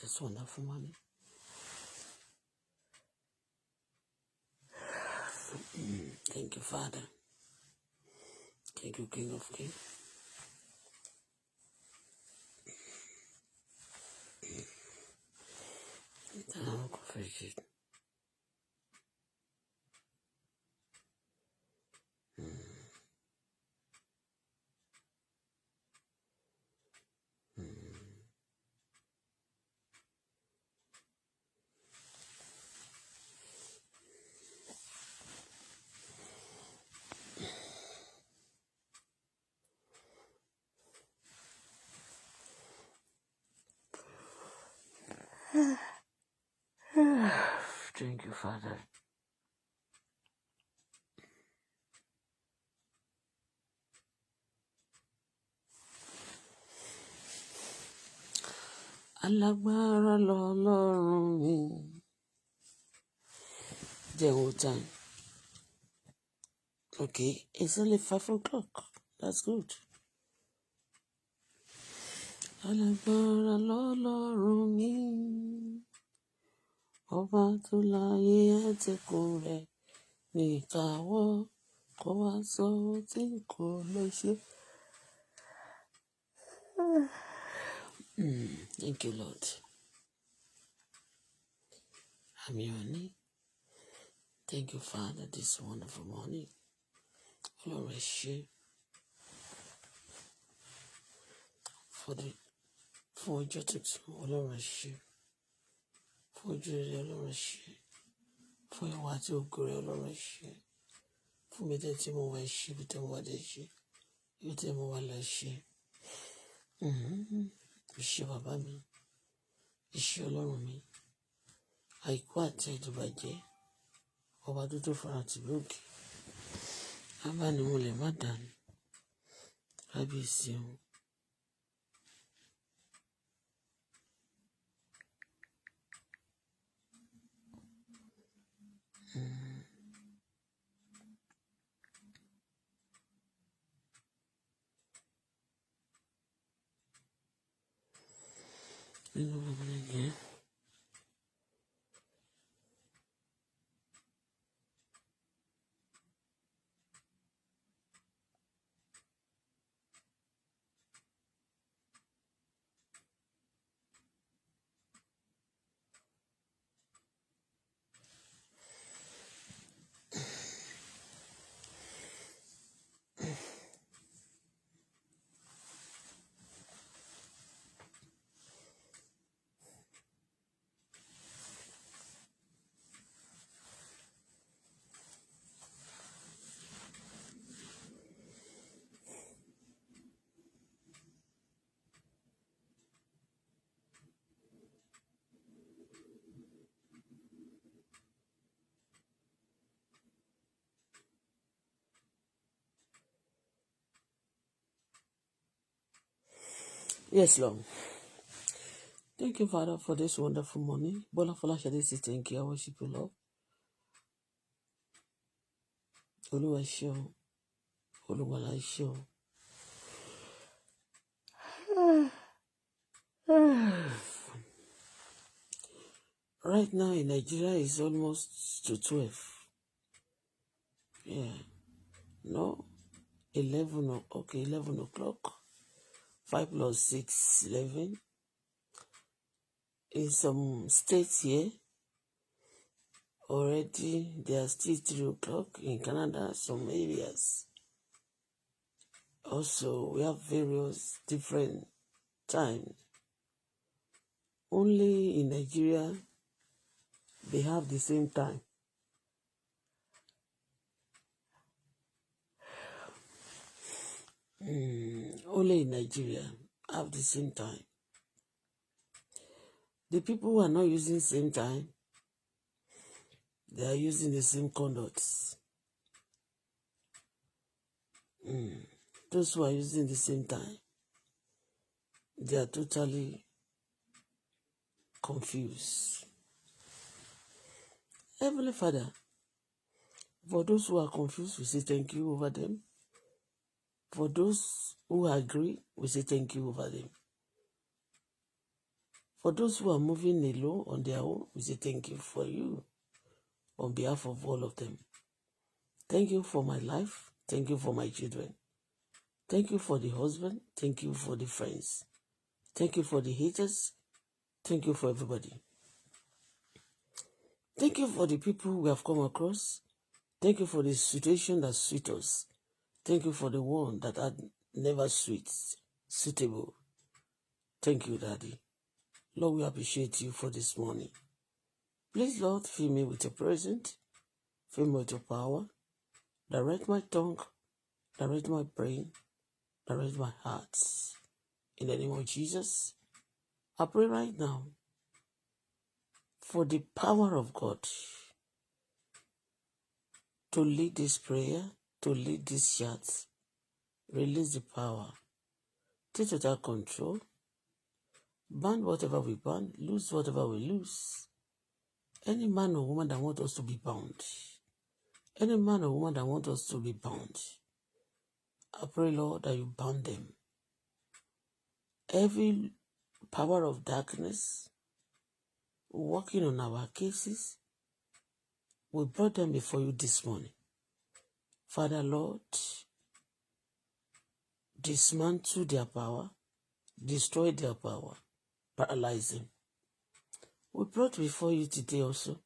this wonderful morning. Thank you, Father. Thank you, King of Kings. I'm confessed. Thank you, Father. Alágbára lọ́lọ́run mi. Jẹun time. Okay, it's only 5 o'clock. That's good. Alágbára lọ́lọ́run mi. Ọba tó láyé àtẹ̀kùn rẹ̀ ní ìkáwọ́ kó wá sọ tí kò lè ṣe. Thank you, Lord. I'm Yoni. Thank you, Father, this wonderful morning. Lord, I share for your text. Lord, I share for your Lord, I share for your water, Lord, I share for me that you will share with them what I share. You tell me what I share. Iṣẹ́ bàbá mi, iṣẹ́ Ọlọ́run mi, àìkú àti ìdìbàjẹ́, ọba tó tó fara tì lókè, abánimúlẹ̀ má dànù, kábíyèsí o. Nínú gbogbo ẹ̀jẹ̀. Yes, Lord. Thank you, Father, for this wonderful morning. Bola Folashade say thank you. I worship you, Lord. Olúwa ṣé o, Olúwa ṣé o. Right now in Nigeria is almost to 12. Yeah. No, 11 o'clock. 5 plus 6, 11. In some states here, already they are still 3 o'clock. In Canada, some areas. Also, we have various different times. Only in Nigeria, they have the same time. Only in Nigeria have the same time. The people who are not using the same time, they are using the same conducts. Those who are using the same time, they are totally confused. Heavenly Father, for those who are confused, we say thank you over them. For those who agree, we say thank you over them. For those who are moving alone on their own, we say thank you for you on behalf of all of them. Thank you for my life. Thank you for my children. Thank you for the husband. Thank you for the friends. Thank you for the haters. Thank you for everybody. Thank you for the people we have come across. Thank you for the situation that suits us. Thank you for the one that had never suitable. Thank you, Daddy. Lord, we appreciate you for this morning. Please, Lord, fill me with your presence. Fill me with your power. Direct my tongue. Direct my brain. Direct my heart. In the name of Jesus, I pray right now for the power of God to lead this prayer, to lead this chat. Release the power. Take total control. Ban whatever we ban. Lose whatever we lose. Any man or woman that wants us to be bound. Any man or woman that wants us to be bound. I pray, Lord, that you bound them. Every power of darkness working on our cases, we brought them before you this morning. Father, Lord, dismantle their power, destroy their power, paralyze them. We brought before you today also.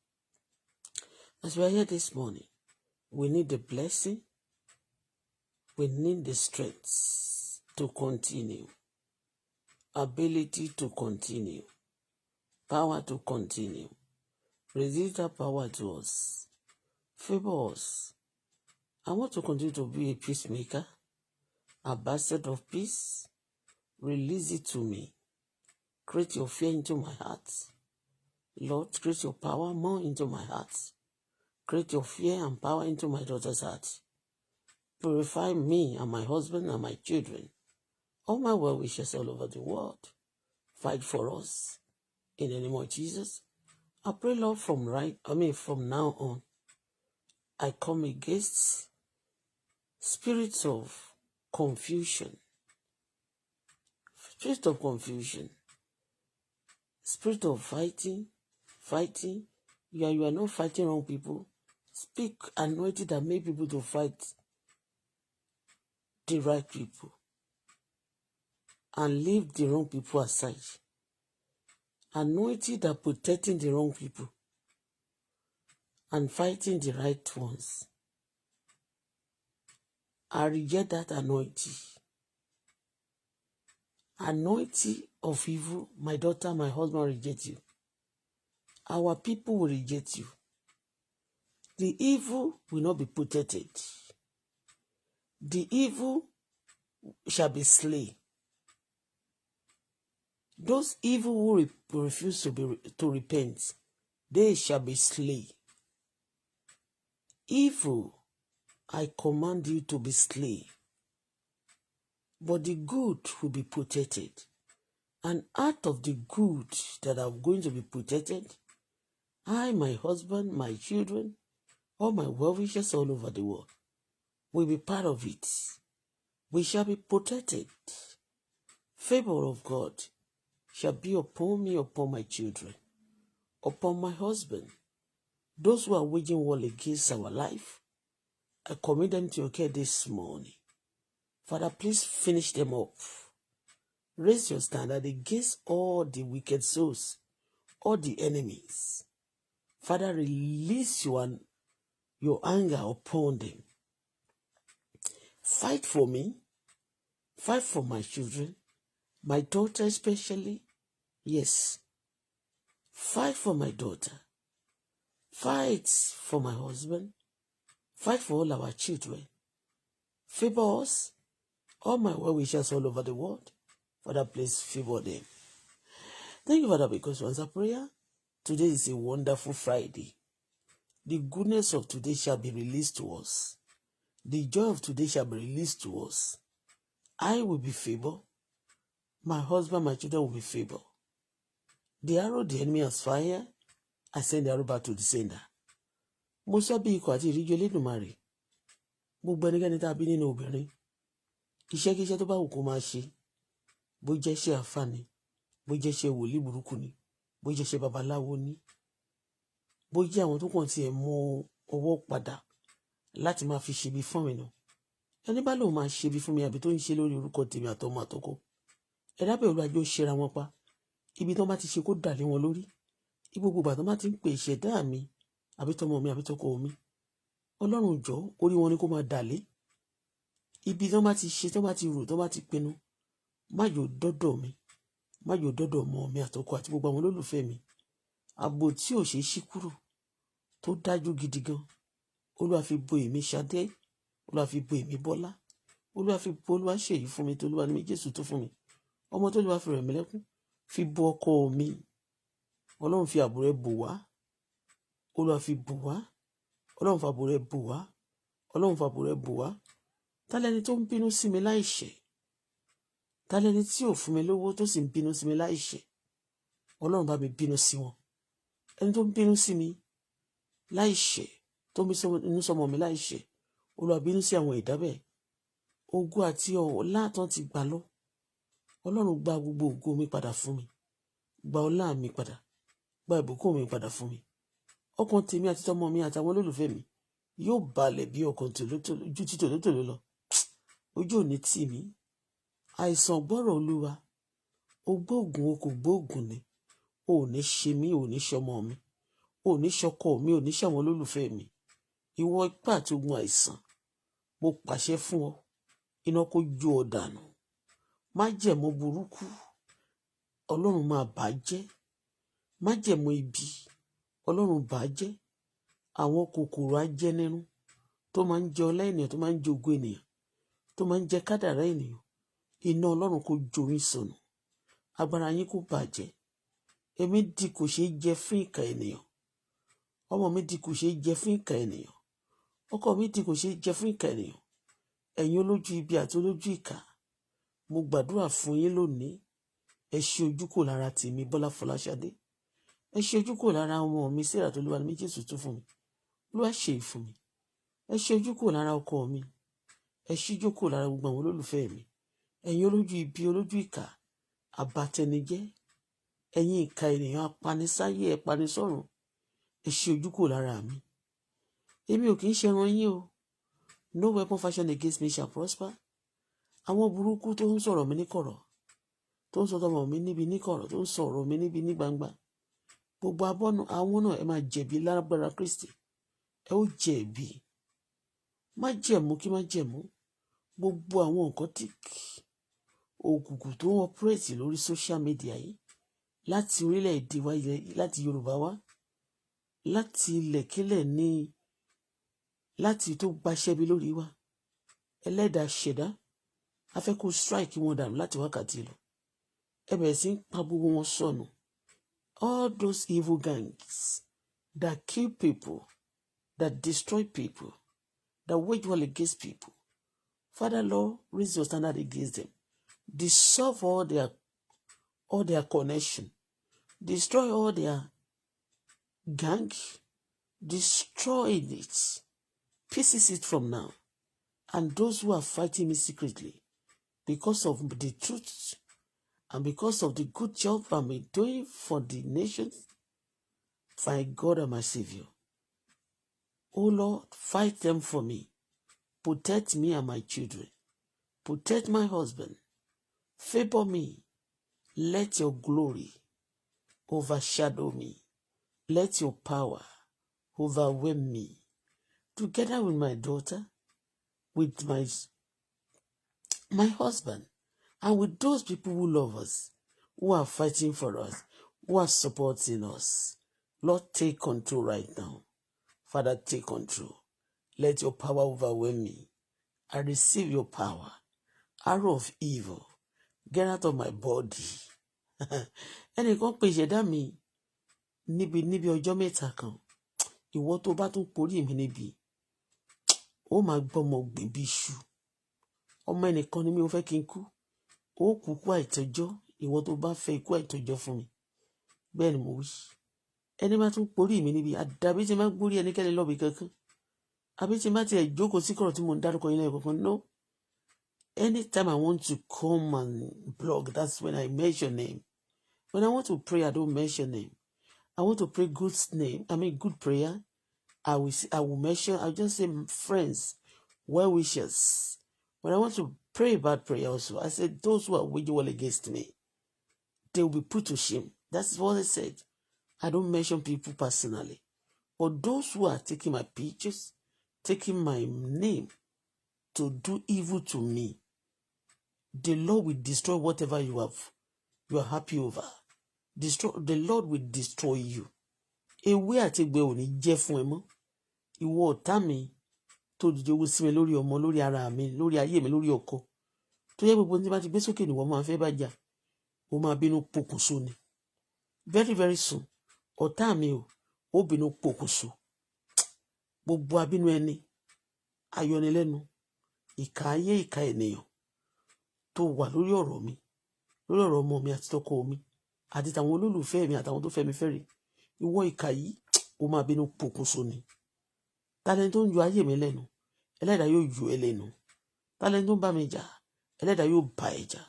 As we are here this morning, we need the blessing, we need the strength to continue, ability to continue, power to continue. Release that power to us. Favor us. I want to continue to be a peacemaker, ambassador of peace. Release it to me. Create your fear into my heart. Lord, create your power more into my heart. Create your fear and power into my daughter's heart. Purify me and my husband and my children. All my well-wishers all over the world. Fight for us. In the name of Jesus. I pray, Lord, from now on, I come against spirits of confusion. Spirit of confusion. Spirit of fighting. You are not fighting wrong people. Speak anointing that make people to fight the right people. And leave the wrong people aside. Anointing that protecting the wrong people. And fighting the right ones. I reject that anointing. Anointing of evil, my daughter, my husband reject you. Our people will reject you. The evil will not be protected. The evil shall be slain. Those evil who refuse to repent, they shall be slain. Evil, I command you to be slain. But the good will be protected. And out of the good that are going to be protected, I, my husband, my children, all my well-wishers all over the world will be part of it. We shall be protected. Favor of God shall be upon me, upon my children, upon my husband. Those who are waging war against our life, I commit them to your care this morning. Father, please finish them up. Raise your standard against all the wicked souls, all the enemies. Father, release your anger upon them. Fight for me. Fight for my children. My daughter especially. Yes. Fight for my daughter. Fight for my husband. Fight for all our children. Favor us. All my well-wishers all over the world. Father, please favor them. Thank you, Father, because you answer prayer. Today is a wonderful Friday. The goodness of today shall be released to us. The joy of today shall be released to us. I will be favored. My husband, my children will be favored. The arrow the enemy has fired, I send the arrow back to the sender. Mo sọ bí ikọ̀ àti ìríjú Elédùmarè. Gbogbo ẹnikẹ́ni tá a bí nínú obìnrin. Iṣẹ́kíṣẹ́ tó bá wù kó máa ṣe. Bó jẹ́ iṣẹ́ àfààní, bó jẹ́ iṣẹ́ wòlíì burúkú ni, bó jẹ́ iṣẹ́ babaláwo ni, bó jẹ́ àwọn tó kàn tiẹ̀ mọ ọwọ́ padà láti máa fi ṣebi fún mi náà. Ẹni bá lòun máa ṣebi fún mi àbí tó ń ṣe lórí orúkọ tèmi àtọmọ àtọkọ, ẹ̀dá bẹ́ẹ̀ olùwàjò ṣera wọn pa. Ibi tó bá ti ṣe kó dà lé wọn lórí. Gbogbo ìgbà tó bá ti ń pè ìṣẹ̀dá mi àbí tọmọ mi àbí tọkọ mi, Ọlọ́run jọ orí wọn ni kó máa dà lé. Ibi tó bá ti ṣe, tó bá ti rò, tó bá ti pinnu, má jò dọ́dọ̀ mi, má jò dọ́dọ̀ ọmọ mi àtọkọ àti gbogbo àwọn olólùfẹ́ mi. Ààbò tí ò ṣe é ṣí kúrò tó dájú gidi gan. Olúwa fi bo èmi Ṣadé, Olúwa fi bo èmi Bọ́lá, Olúwa fi bo Olúwa ṣèyí fún mi, tó Olúwa ní mi Jésù tó fún mi. Ọmọ tó Olúwa fi rẹ̀ mí lẹ́kún, fi bo ọkọ mi. Ọlọ́run fi ààbò rẹ̀ bò wá. Olúwa fi bò wá. Ọlọ́run fi ààbò rẹ̀ bò wá. Ọlọ́run fi ààbò rẹ̀ bò wá. Tálẹ́ni tó ń bínú sí mi láìṣẹ̀, tálẹ́ni tí ò fún mi lówó tó sì ń bínú sí mi láìṣẹ̀, Ọlọ́run bá mi bínú sí wọn. Ẹni tó ń bínú sí mi láìṣẹ̀, tó ń bínú sọmọ mi láìṣẹ̀, Olúwa bínú sí àwọn ẹ̀dá bẹ́ẹ̀. Ògo àti ọlá tán ti gbà lọ, Ọlọ́run gba gbogbo ògo mi padà fún mi. Gba ọlá mi padà, gba ìbùkún mi padà fún mi. Ọkàn tèmi àti tọmọ mi àtàwọn olólùfẹ́ mi yóò balẹ̀ bí ọkàn ju ti tòlótòló lọ. Ojú ò ní tì mí. Àìsàn gbọ́rọ̀ Olúwa, o gbóògùn o kò gbóògùn ni. O ò ní ṣe mí, o ò ní ṣọmọ mi, o ò ní ṣọkọ mi, o ò ní ṣàwọn olólùfẹ́ mi. Ìwọ ipá àti ogun àìsàn, mo pàṣẹ fún ọ, iná kó jó ọ dànù. Májẹ̀mú burúkú, Ọlọ́run máa bàjẹ́. Májẹ̀mú ibi, Ọlọ́run bàjẹ́. Àwọn kòkòrò ajẹnirun tó máa ń jẹ ọlá ènìyàn, tó máa ń jẹ ògo ènìyàn, tó máa ń jẹ kádàrá ènìyàn, iná Ọlọ́run kó jó yín sọnù. Agbára yín kó bàjẹ́. Èmi di kò ṣeé jẹ fún ìkà ènìyàn. Ọmọ mi di kò ṣeé jẹ fún ìkà ènìyàn. Ọkọ mi di kò ṣeé jẹ fún ìkà ènìyàn. Ẹ̀yin olójú ibi àti olójú ìkà, mo gbàdúrà fún yín lónìí. Ẹ ṣí ojú kò lára tèmi Bọ́lá Fọláṣadé. Ẹ ṣí ojú kò lára ọmọ mi Sarah tó Olúwa ní mi Jésù tó fún mi. Olúwa ṣe é fún mi. Ẹ ṣí ojú kò lára ọkọ mi. Ẹ ṣí ojú kò lára gbogbo àwọn olólùfẹ́ mi. Ẹ̀yin olójú ibi olójú ìkà, abatẹnijẹ́, ẹ̀yin ìkà ènìyàn, apanisáyé, ẹpanisọ́run, ẹ ṣí ojú kò lára mi. Èmi ò kì í ṣe ẹran yín o. No weapon fashioned against me shall prosper. Àwọn burúkú tó ń sọ̀rọ̀ mi ní kọ̀rọ̀, tó ń sọ tọmọ mi níbi ní kọ̀rọ̀, tó ń sọ̀rọ̀ mi níbi ní gbangba, gbogbo abọ́nu àwọn náà ẹ máa jẹ̀bi lágbára Kristi. Ẹ ó jẹ̀bi. Má jẹ̀mú kí má jẹ̀mú. Gbogbo àwọn nǹkan tí òkùnkùn tó ń operate lórí social media yìí, láti orílẹ̀-èdè wa, láti Yorùbá wá, láti ilẹ̀kílẹ̀ ní, láti tó gbaṣẹ́ bí lórí wa, ẹlẹ́dàá ṣẹ̀dá, a fẹ́ kó strike wọn dànù láti wákàtí lọ. Ẹ bẹ̀rẹ̀ sí ń pa gbogbo wọn sọnù. All those evil gangs that kill people, that destroy people, that wage war against people, Father Lord, raise your standard against them. Dissolve all their connection. Destroy all their gang. Destroy it. Pieces it from now. And those who are fighting me secretly, because of the truth and because of the good job I'm doing for the nation, my God and my Savior, oh Lord, fight them for me. Protect me and my children. Protect my husband. Favor me. Let your glory overshadow me. Let your power overwhelm me. Together with my daughter, with my husband, and with those people who love us, who are fighting for us, who are supporting us. Lord, take control right now. Father, take control. Let your power overwhelm me. I receive your power. Arrow of evil, get out of my body. Ẹnìkan pè ìṣẹ̀dá mi níbi ọjọ́ mẹ́ta kan. Ìwọ tó bá tún porí mi níbi, ó máa gbọ́mọ gbìn bí iṣu. Ọmọ ẹnìkan ni mi ò fẹ́ kí n kú. Ó kúkú àìtọ́jọ́. Ìwọ tó bá fẹ́ ikú àìtọ́jọ́ fún mi. Bẹ́ẹ̀ ni mo wí. Ẹni máa tún porí mi níbi, àdàbí tí máa gbórí ẹnikẹ́ni lọ́bì kankan. Àbí tí máa tiẹ̀ jókòó sí kọ̀rọ̀ tí mo ń dárúkọ yín lẹ́yìn kankan. No. Anytime I want to come and blog, that's when I mention your name. When I want to pray, I don't mention name. I want to pray good name. Good prayer. I will mention. I'll just say friends, well wishers. When I want to pray bad prayer also, I said those who are waging war against me, they will be put to shame. That's what I said. I don't mention people personally. But those who are taking my pictures, taking my name to do evil to me, the Lord will destroy whatever you are happy over. The Lord will destroy you. Ewé àti egbò ò ní jẹ́ fún ẹ mọ́. Ìwọ ọ̀tá mi tó dìde owó sí mi lórí ọmọ, lórí ara mi, lórí ayé mi, lórí ọkọ. Tó yẹ gbogbo ní bá ti gbé sókè ni wọ́n máa fẹ́ bá jà. Ó máa bínú pokùnso ni. Very, very soon. Ọ̀tá mi ó bínú pokùnso. Gbogbo abínú ẹni, ayọnilẹ́nu, ìkà ayé, ìkà ènìyàn tó wà lórí ọ̀rọ̀ mi, lórí ọ̀rọ̀ ọmọ mi àti tọkọ mi, àti tàwọn olólùfẹ́ mi àtàwọn tó fẹ́ mi fẹ́rẹ̀. Ìwọ ìkà yìí, ó máa bínú pokùnso ni. Tálẹ́ni tó ń yọ ayé mi lẹ́nu, Ẹlẹ́dàá yóò yọ ẹ́ lẹ́nu. Tálẹ́ni tó ń bá mi jà, Ẹlẹ́dàá yóò bá ẹ jà.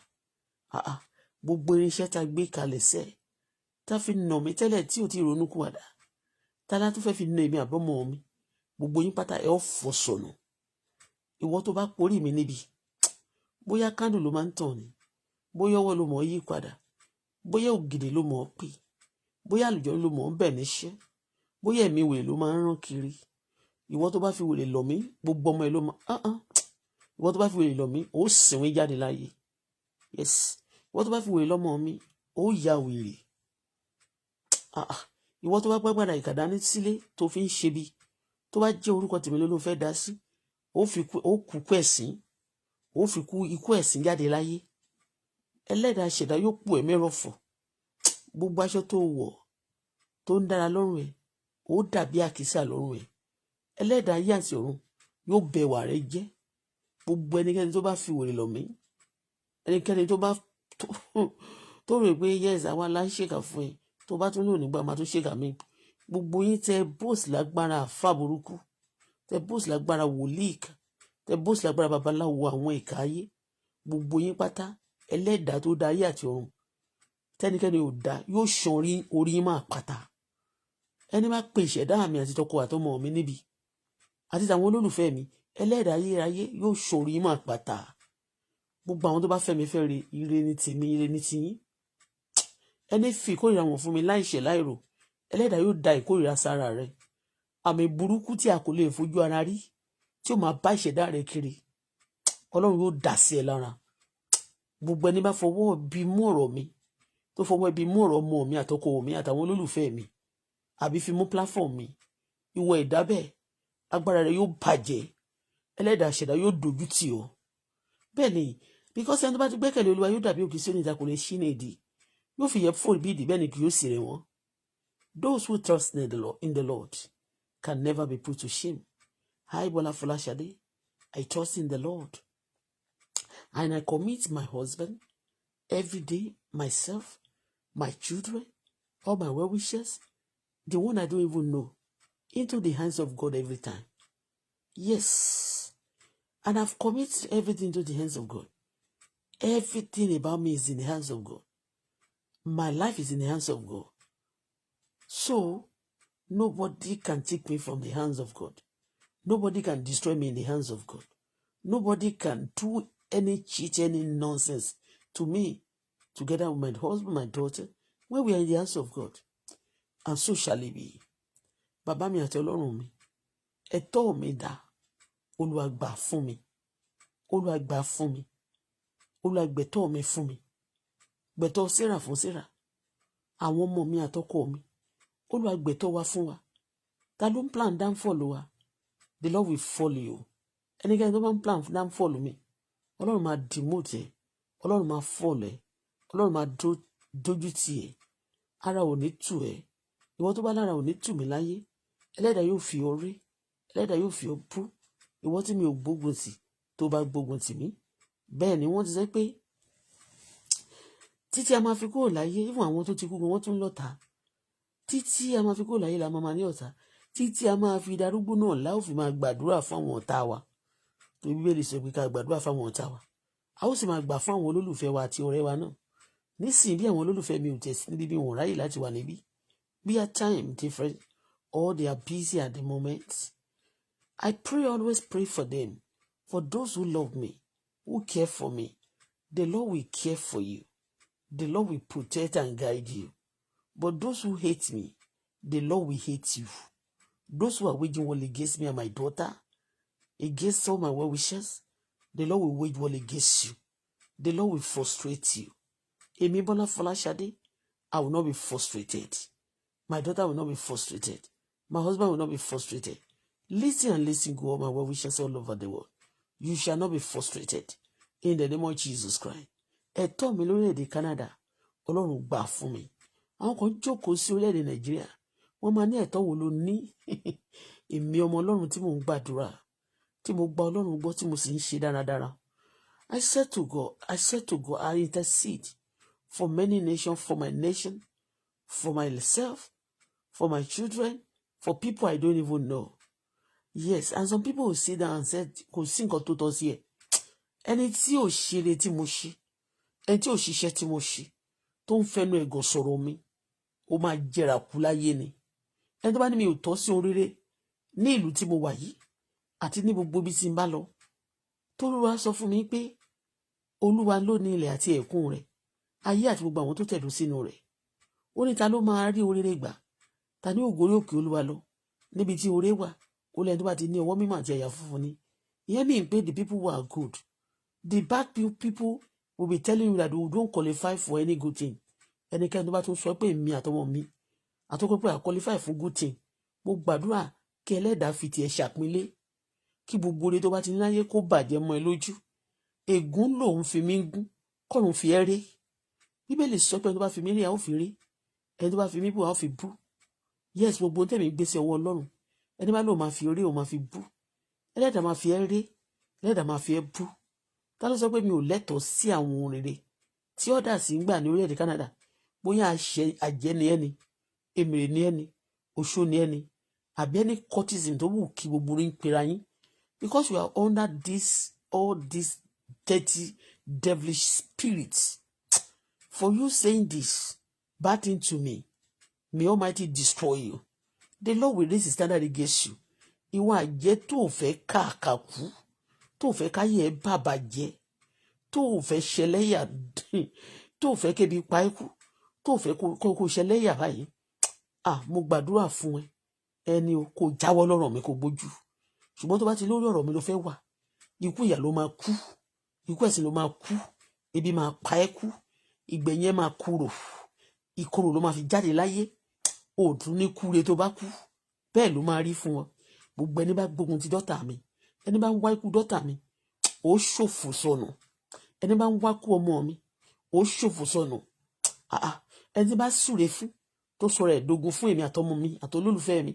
Gbogbo irinṣẹ́ tá gbé kalẹ̀ sẹ́, tá fi nà mí tẹ́lẹ̀ tí ò ti ronú kúwàdà. Tálá tó fẹ́ fi nà èmi àbọ́mọ mi, gbogbo yín pátá ẹ ó fọ́ sọnù. Ìwọ tó bá porí mi níbi, bóyá kándù ló máa ń tàn ni, bóyá ọwọ́ ló mọ̀ ọ́ yí padà, bóyá ògìdì ló mọ̀ ọ́ pè, bóyá àlùjọ ló mọ̀ ọ́ bẹ̀ níṣẹ́, bóyá ẹ̀mí wèrè ló máa ń rán kiri. Ìwọ tó bá fi wèrè lọ̀ mí, gbogbo ọmọ ẹ ló máa ìwọ tó bá fi wèrè lọ̀ mí, ó sìnwín jáde láyé. Yes. Ìwọ tó bá fi wèrè lọ́mọ mi, ó ya wèrè. Ìwọ tó bá gbàgbàdà ìkàdání sílé tó fi ń ṣe bí, tó bá jẹ́ orúkọ tèmi ló fẹ́ dá sí, ó kú ẹ̀sín, ó fi kú ikú ẹ̀sín jáde láyé. Ẹlẹ́dàá ṣẹ̀dá yóò pò ẹ̀mí rọ̀fọ̀. Gbogbo aṣọ tó wọ̀ tó ń dára lọ́rùn ẹ̀, ó dàbí àkísà lọ́rùn ẹ̀. Ẹlẹ́dàá ayé àti ọ̀run yóò bẹ̀ wà rẹ jẹ́. Gbogbo ẹnikẹ́ni tó bá fi wèrè lọ̀ mí, ẹnikẹ́ni tó bá tó rò pé yes àwa la ń ṣèkà fún ẹ, tó bá tún lò nígbà máa tún ṣèkà mí. Gbogbo yín tẹ bóòsì lágbára àfà burúkú, tẹ bóòsì lágbára wòlíì, tẹ bóòsì lágbára babaláwo àwọn ìkà ayé. Gbogbo yín pátá, Ẹlẹ́dàá tó dá ayé àti ọ̀run, tẹnikẹ́ni ò dá yóò ṣan orí yín máa pátá. Ẹni bá pe ìṣẹ̀dá mi àti tọkọ àtọmọ mi níbi, àti tàwọn olólùfẹ́ mi, Ẹlẹ́dàá ayérayé yóò ṣan orí yín máa pátá. Gbogbo àwọn tó bá fẹ́ mi fẹ́ re, ire ni tèmi, ire ni tiyín. Ẹni fi ìkórìíra wọn fún mi láìṣẹ̀ láìrò, Ẹlẹ́dàá yóò da ìkórìíra sára rẹ̀. Àmì burúkú tí a kò lè fojú ara rí, tí ó máa bá ìṣẹ̀dá rẹ̀ kiri, Ọlọ́run yóò dà sí ẹ lára. Gbogbo ẹni bá fọwọ́ bí mú ọ̀rọ̀ mi, tó fọwọ́ bí mú ọ̀rọ̀ ọmọ mi àtọkọ mi àtàwọn olólùfẹ́ mi, àbí fi mú platform mi, ìwọ ìdábẹ́, agbára rẹ̀ yóò bàjẹ́. Ẹlẹ́dàá ṣẹ̀dá yóò dojú tì ọ́. Bẹ́ẹ̀ ni, because ẹni tó bá ti gbẹ́kẹ̀lé Olúwa yóò dàbí òkè Síónì tí a kò lè ṣí ní ìdí. Yóò fi yẹ fún ìbí ìdí, bẹ́ẹ̀ ni kì yóò sì rẹ̀ wọ́n. Those who trust in the Lord can never be put to shame. I, Bola Folashade, I trust in the Lord. And I commit my husband, every day, myself, my children, all my well-wishers, the one I don't even know, into the hands of God every time. Yes. And I've committed everything into the hands of God. Everything about me is in the hands of God. My life is in the hands of God. So, nobody can take me from the hands of God. Nobody can destroy me in the hands of God. Nobody can do any cheat, any nonsense to me, together with my husband, my daughter, when we are in the hands of God. And so shall it be. Bàbá mi àti Ọlọ́run mi, ẹ̀tọ́ mi dá, Olúwa gbà fún mi, Olúwa gbà fún mi, Olúwa gbẹ̀tọ́ mi fún mi, gbẹ̀tọ́ Sarah fún Sarah, àwọn ọmọ mi àtọkọ mi, Olúwa gbẹ̀tọ́ wa fún wa. Ta ló ń plan downfall wa? The Lord will follow you. Ẹnikẹ́ni tó bá ń plan downfall mi, Ọlọ́run máa demote ẹ, Ọlọ́run máa fall ẹ, Ọlọ́run máa dójú tì ẹ, ara ò ní tù ẹ. Ìwọ tó bá lára ò ní tù mí láyé, Ẹlẹ́dàá yóò fi ọ rí, Ẹlẹ́dàá yóò fi ọ bú. Ìwọ tí mi ò gbógun tì, tó bá gbógun tì mí. Bẹ́ẹ̀ ni wọ́n ti sẹ́ pé títí a máa fi kúrò láyé, ìwọ̀n àwọn tó ti kú wọ́n tún lọ́ta. Títí a máa fi kúrò láyé la máa ní ọ̀tá. Títí a máa fi darúgbó náà la ó fi máa gbàdúrà fún àwọn ọ̀tá wa. Tó Bíbélì sọ pé ká gbàdúrà fún àwọn ọ̀tá wa. A ó sì máa gbà fún àwọn olólùfẹ́ wa àti ọ̀rẹ́ wa náà. nísìnyí bí àwọn olólùfẹ́ mi ò tẹ̀ sí níbi bí wọn ráyè láti wà níbí bí a time different or they are busy at the moment. I always pray for them, for those who love me, who care for me. The Lord will care for you. The Lord will protect and guide you. But those who hate me, the Lord will hate you. Those who are waging war against me and my daughter, against all my well-wishers, the Lord will wage war against you. The Lord will frustrate you. Emi Bola Folashade, I will not be frustrated. My daughter will not be frustrated. My husband will not be frustrated. Listen and listen to all my well-wishers all over the world. You shall not be frustrated. In the name of Jesus Christ. Ẹ̀tọ́ mi lórílẹ̀-èdè Canada, Ọlọ́run gbà fún mi. Àwọn kan jókòó sí orílẹ̀-èdè Nàìjíríà. Wọ́n máa ní ẹ̀tọ́ wo ló ní? Èmi ọmọ Ọlọ́run tí mò ń gbàdúrà, tí mo gba Ọlọ́run gbọ́, tí mo sì ń ṣe dáradára. I said to God, I intercede for many nations, for my nation, for myself, for my children, for people I don't even know. Yes, and some people will sit down and say, kò sí nǹkan tó tọ́ sí ẹ. Ẹni tí ò ṣeré tí mo ṣe, ẹni tí ò ṣiṣẹ́ tí mo ṣe, tó ń fẹnu ẹ̀gàn sọ̀rọ̀ mi, ó máa jẹrà kú láyé ni. Ẹni tó bá ní mi ò tọ́ sí oríire ní ìlú tí mo wà yìí, àti ní gbogbo ibi tí n bá lọ, t'Olúwa sọ fún mi pé Olúwa ló ní ilẹ̀ àti ẹ̀kún rẹ̀, ayé àti gbogbo àwọn tó tẹ̀dó sínú rẹ̀. Ó ní ta ló máa rí oríire gbà? Ta ní ògo orí òkè Olúwa lọ? Níbi tí oore wà, ó lẹ́ni tó bá ti ní ọwọ́ mímọ́ àti àyà funfun ni. Ìyẹn mean pé the people who are good. The bad people will be telling you that you don't qualify for any good thing. Ẹnikẹ́ni tó bá tún sọ pé èmi àtọmọ mi àtọkọ pé I qualify for good thing, mo gbàdúrà kí Ẹlẹ́dàá fi tiẹ̀ ṣàpínlé, kí gbogbo oore tó bá ti ní láyé kó bàjẹ́ mọ́ ẹ lójú. Ègún lòun fi mí gún, kọ́run fi ẹ́ ré. Bíbélì sọ pé ẹni tó bá fi mí rí a ó fi rí, ẹni tó bá fi mí bú a ó fi bú. Yes, gbogbo tẹ̀mí gbé sí ọwọ́ Ọlọ́run. Ẹni bá lóun máa fi rí, òun máa fi bú. Ẹlẹ́dàá máa fi ẹ́ rí, Ẹlẹ́dàá máa fi ẹ́ bú. Ta ló sọ pé mi ò lẹ́tọ̀ọ́ sí àwọn ohun rere tí ọ̀dà sì ń gbà ní orílẹ̀-èdè Canada? Bóyá àjẹ́ ni ẹni, èmèrè ni ẹni, oṣó ni ẹni, àbí ẹni cultism tó wù kí gbogbo orí ń pera yín. Because you are under all these dirty, devilish spirits. For you saying this bad thing to me, may Almighty destroy you. The Lord will raise his standard against you. Ìwọ àjẹ́ tó fẹ́ káàkàkú, tó fẹ́ káyé ẹ bàbà jẹ́, tó fẹ́ ṣẹlẹ́yà, tó fẹ́ kébi pa ikú, tó fẹ́ kó ṣẹlẹ́yà báyìí. Mo gbàdúrà fún ẹ. Ẹni o kò jáwọ́ lọ́rọ̀ mi kò gbójú. Ṣùgbọ́n tó bá ti lórí ọ̀rọ̀ mi ló fẹ́ wà, ikú ìyà ló máa kú, ikú ẹ̀sìn ló máa kú, ebi máa pa ẹ́ kú, ìgbẹ̀yìn ẹ máa kúrò, ìkorò ló máa fi jáde láyé. Ó tún ní kúre tó bá kú, bẹ́ẹ̀ ló máa rí fún wọn. Gbogbo ẹni bá gbógun ti dọ́tà mi, ẹni bá ń wá ikú dọ́tà mi, ó ṣòfò sọnù. Ẹni bá ń wá kú ọmọ mi, ó ṣòfò sọnù. Ẹni bá súre fún tó sọ̀rọ̀ ẹ̀dógún fún èmi àtọmọ mi àtolólùfẹ́ mi,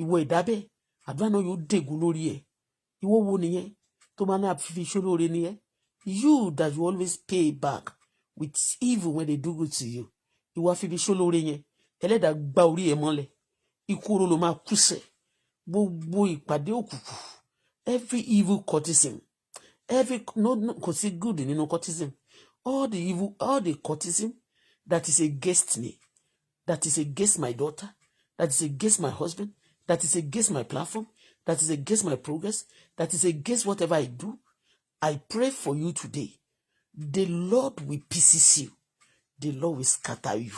ìwọ ìdábẹ́ àdúrà náà yóò dègún lórí ẹ̀. Ìwọ wo nìyẹn tó máa náà fi ṣólóore nìyẹn? You that you always pay back with evil when they do good to you. Ìwọ àfi ṣólóore yẹn, Ẹlẹ́dàá gba orí ẹ̀ mọ́lẹ̀. Ikú oró ló máa kú sẹ̀. Gbogbo ìpàdé òkùnkùn, every evil cultism, kò sí good nínú cultism. All the evil, all the cultism that is against me, that is against my daughter, that is against my husband, that is against my platform, that is against my progress, that is against whatever I do, I pray for you today. The Lord will pieces you. The Lord will scatter you.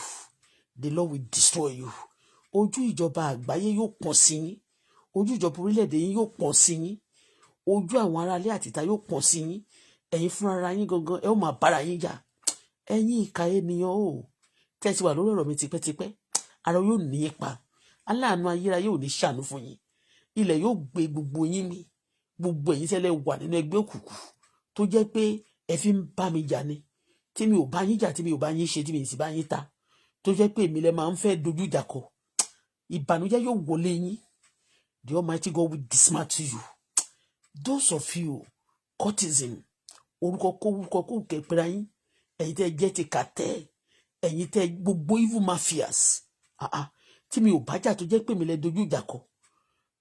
The Lord will destroy you. Ojú ìjọba àgbáyé yóò pọ́n sí yín. Ojú ìjọba orílẹ̀-èdè yín yóò pọ́n sí yín. Ojú àwọn aráalé àtìta yóò pọ́n sí yín. Ẹ̀yin fúnra yín gangan ẹ ó máa bára yín jà. Ẹ̀yin ìkà ènìyàn o. Tẹ́ ti wà lórí ọ̀rọ̀ mi tipẹ́tipẹ́. Ara yóò ní ipa. Aláàánú ayérayé ò ní ṣàánú fún yín. Ilẹ̀ yóò gbé gbogbo yín mì. Gbogbo ẹ̀yin tẹ́lẹ̀ wà nínú ẹgbẹ́ òkùnkùn tó jẹ́ pé ẹ fi ń bá mi jà ni. Tí mi ò bá yín jà, tí mi ò bá yín ṣe, tí mi sì bá yín ta. Tó jẹ́ pé èmi lẹ máa ń fẹ́ dojú ìjà kọ. Ìbànújẹ́ yóò wọlé yín. The Almighty God will dismantle you. Those of you, cultism, orúkọ kó kẹpẹ́ra yín, ẹ̀yin tẹ́ jẹ́ ti kàtẹ́, ẹ̀yin tẹ́ gbogbo evil mafias. Tí mi ò bá jà tó jẹ́ pé mi lẹ dojú ìjà kọ.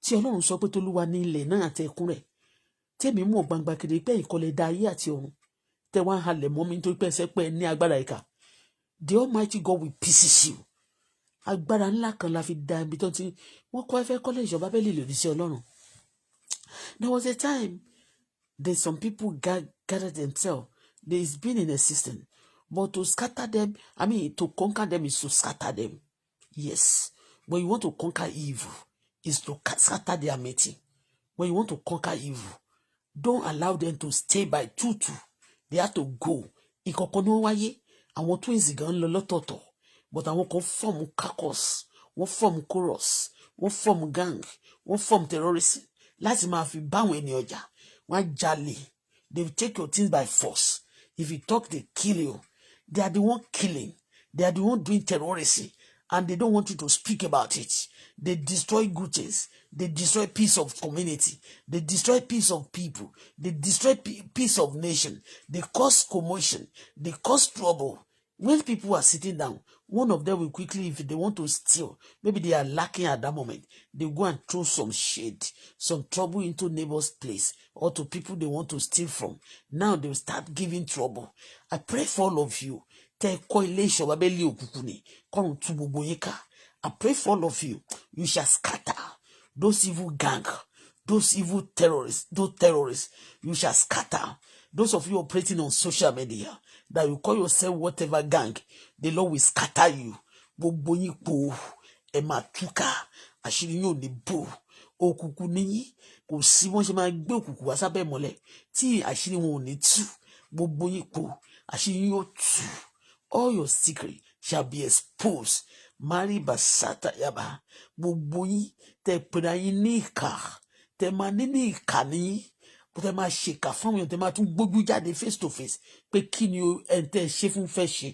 Tí Ọlọ́run sọ pé t'Olúwa ní ilẹ̀ náà àti ẹ̀kún rẹ̀. Tẹ́mi mọ̀ gbangba kiri pé ìkọlẹ̀ da ayé àti ọ̀run. Tẹ́ wá halẹ̀ mọ́ mi nítorí pé ẹsẹ̀ pé ní agbára ìkà. the Almighty God will pieces you. Agbára ńlá kan la fi da ibi tó ti wọ́n kọ́ fẹ́ kọ́lé ìjọba bẹ́ẹ̀ lè lòdì sí Ọlọ́run. There was a time that some people gathered themselves. They've been in existence. But to scatter them, to conquer them is to scatter them. Yes. When you want to conquer evil, is to scatter their meeting. When you want to conquer evil, don't allow them to stay by two. They have to go. Ìkọ̀kọ̀ ni wọ́n wáyé. Àwọn twins gan lọ lọ́tọ̀ọ̀tọ̀. But àwọn kan form caucus, wọ́n form chorus, wọ́n form gang, wọ́n form terrorism. Láti máa fi báwọn ènìyàn jà. Wọ́n jalè. They will take your things by force. If you talk, they kill you. They are the one killing. They are the one doing terrorism. And they don't want you to speak about it. They destroy good things. They destroy peace of community. They destroy peace of people. They destroy peace of nation. They cause commotion. They cause trouble. When people are sitting down, one of them will quickly, if they want to steal, maybe they are lacking at that moment, they go and throw some shade, some trouble into neighbor's place or to people they want to steal from. Now they will start giving trouble. I pray for all of you. I pray for all of you. You shall scatter those evil gang, those evil terrorists, you shall scatter. Those of you operating on social media, that you call yourself whatever gang, the Lord will scatter you. Gbogbo yín po, ẹ máa túká, àṣírí yín ò ní bò. Òkùnkùn níyín, kò sí wọ́n ṣe máa gbé òkùnkùn wá sábẹ́ ìmọ́lẹ̀ tí àṣírí wọn ò ní tú. Gbogbo yín po, àṣírí yín yóò tú. All your secret shall be exposed. Mari basata yaba. Gbogbo yín tẹ́ pera yín ní ìkà, tẹ́ máa ní ìkà níyín. Tẹ́ máa ṣèkà fún àwọn tẹ́ máa tún gbójú jáde face to face pé kí ni ẹni tẹ́ ṣe fún fẹ́ ṣe.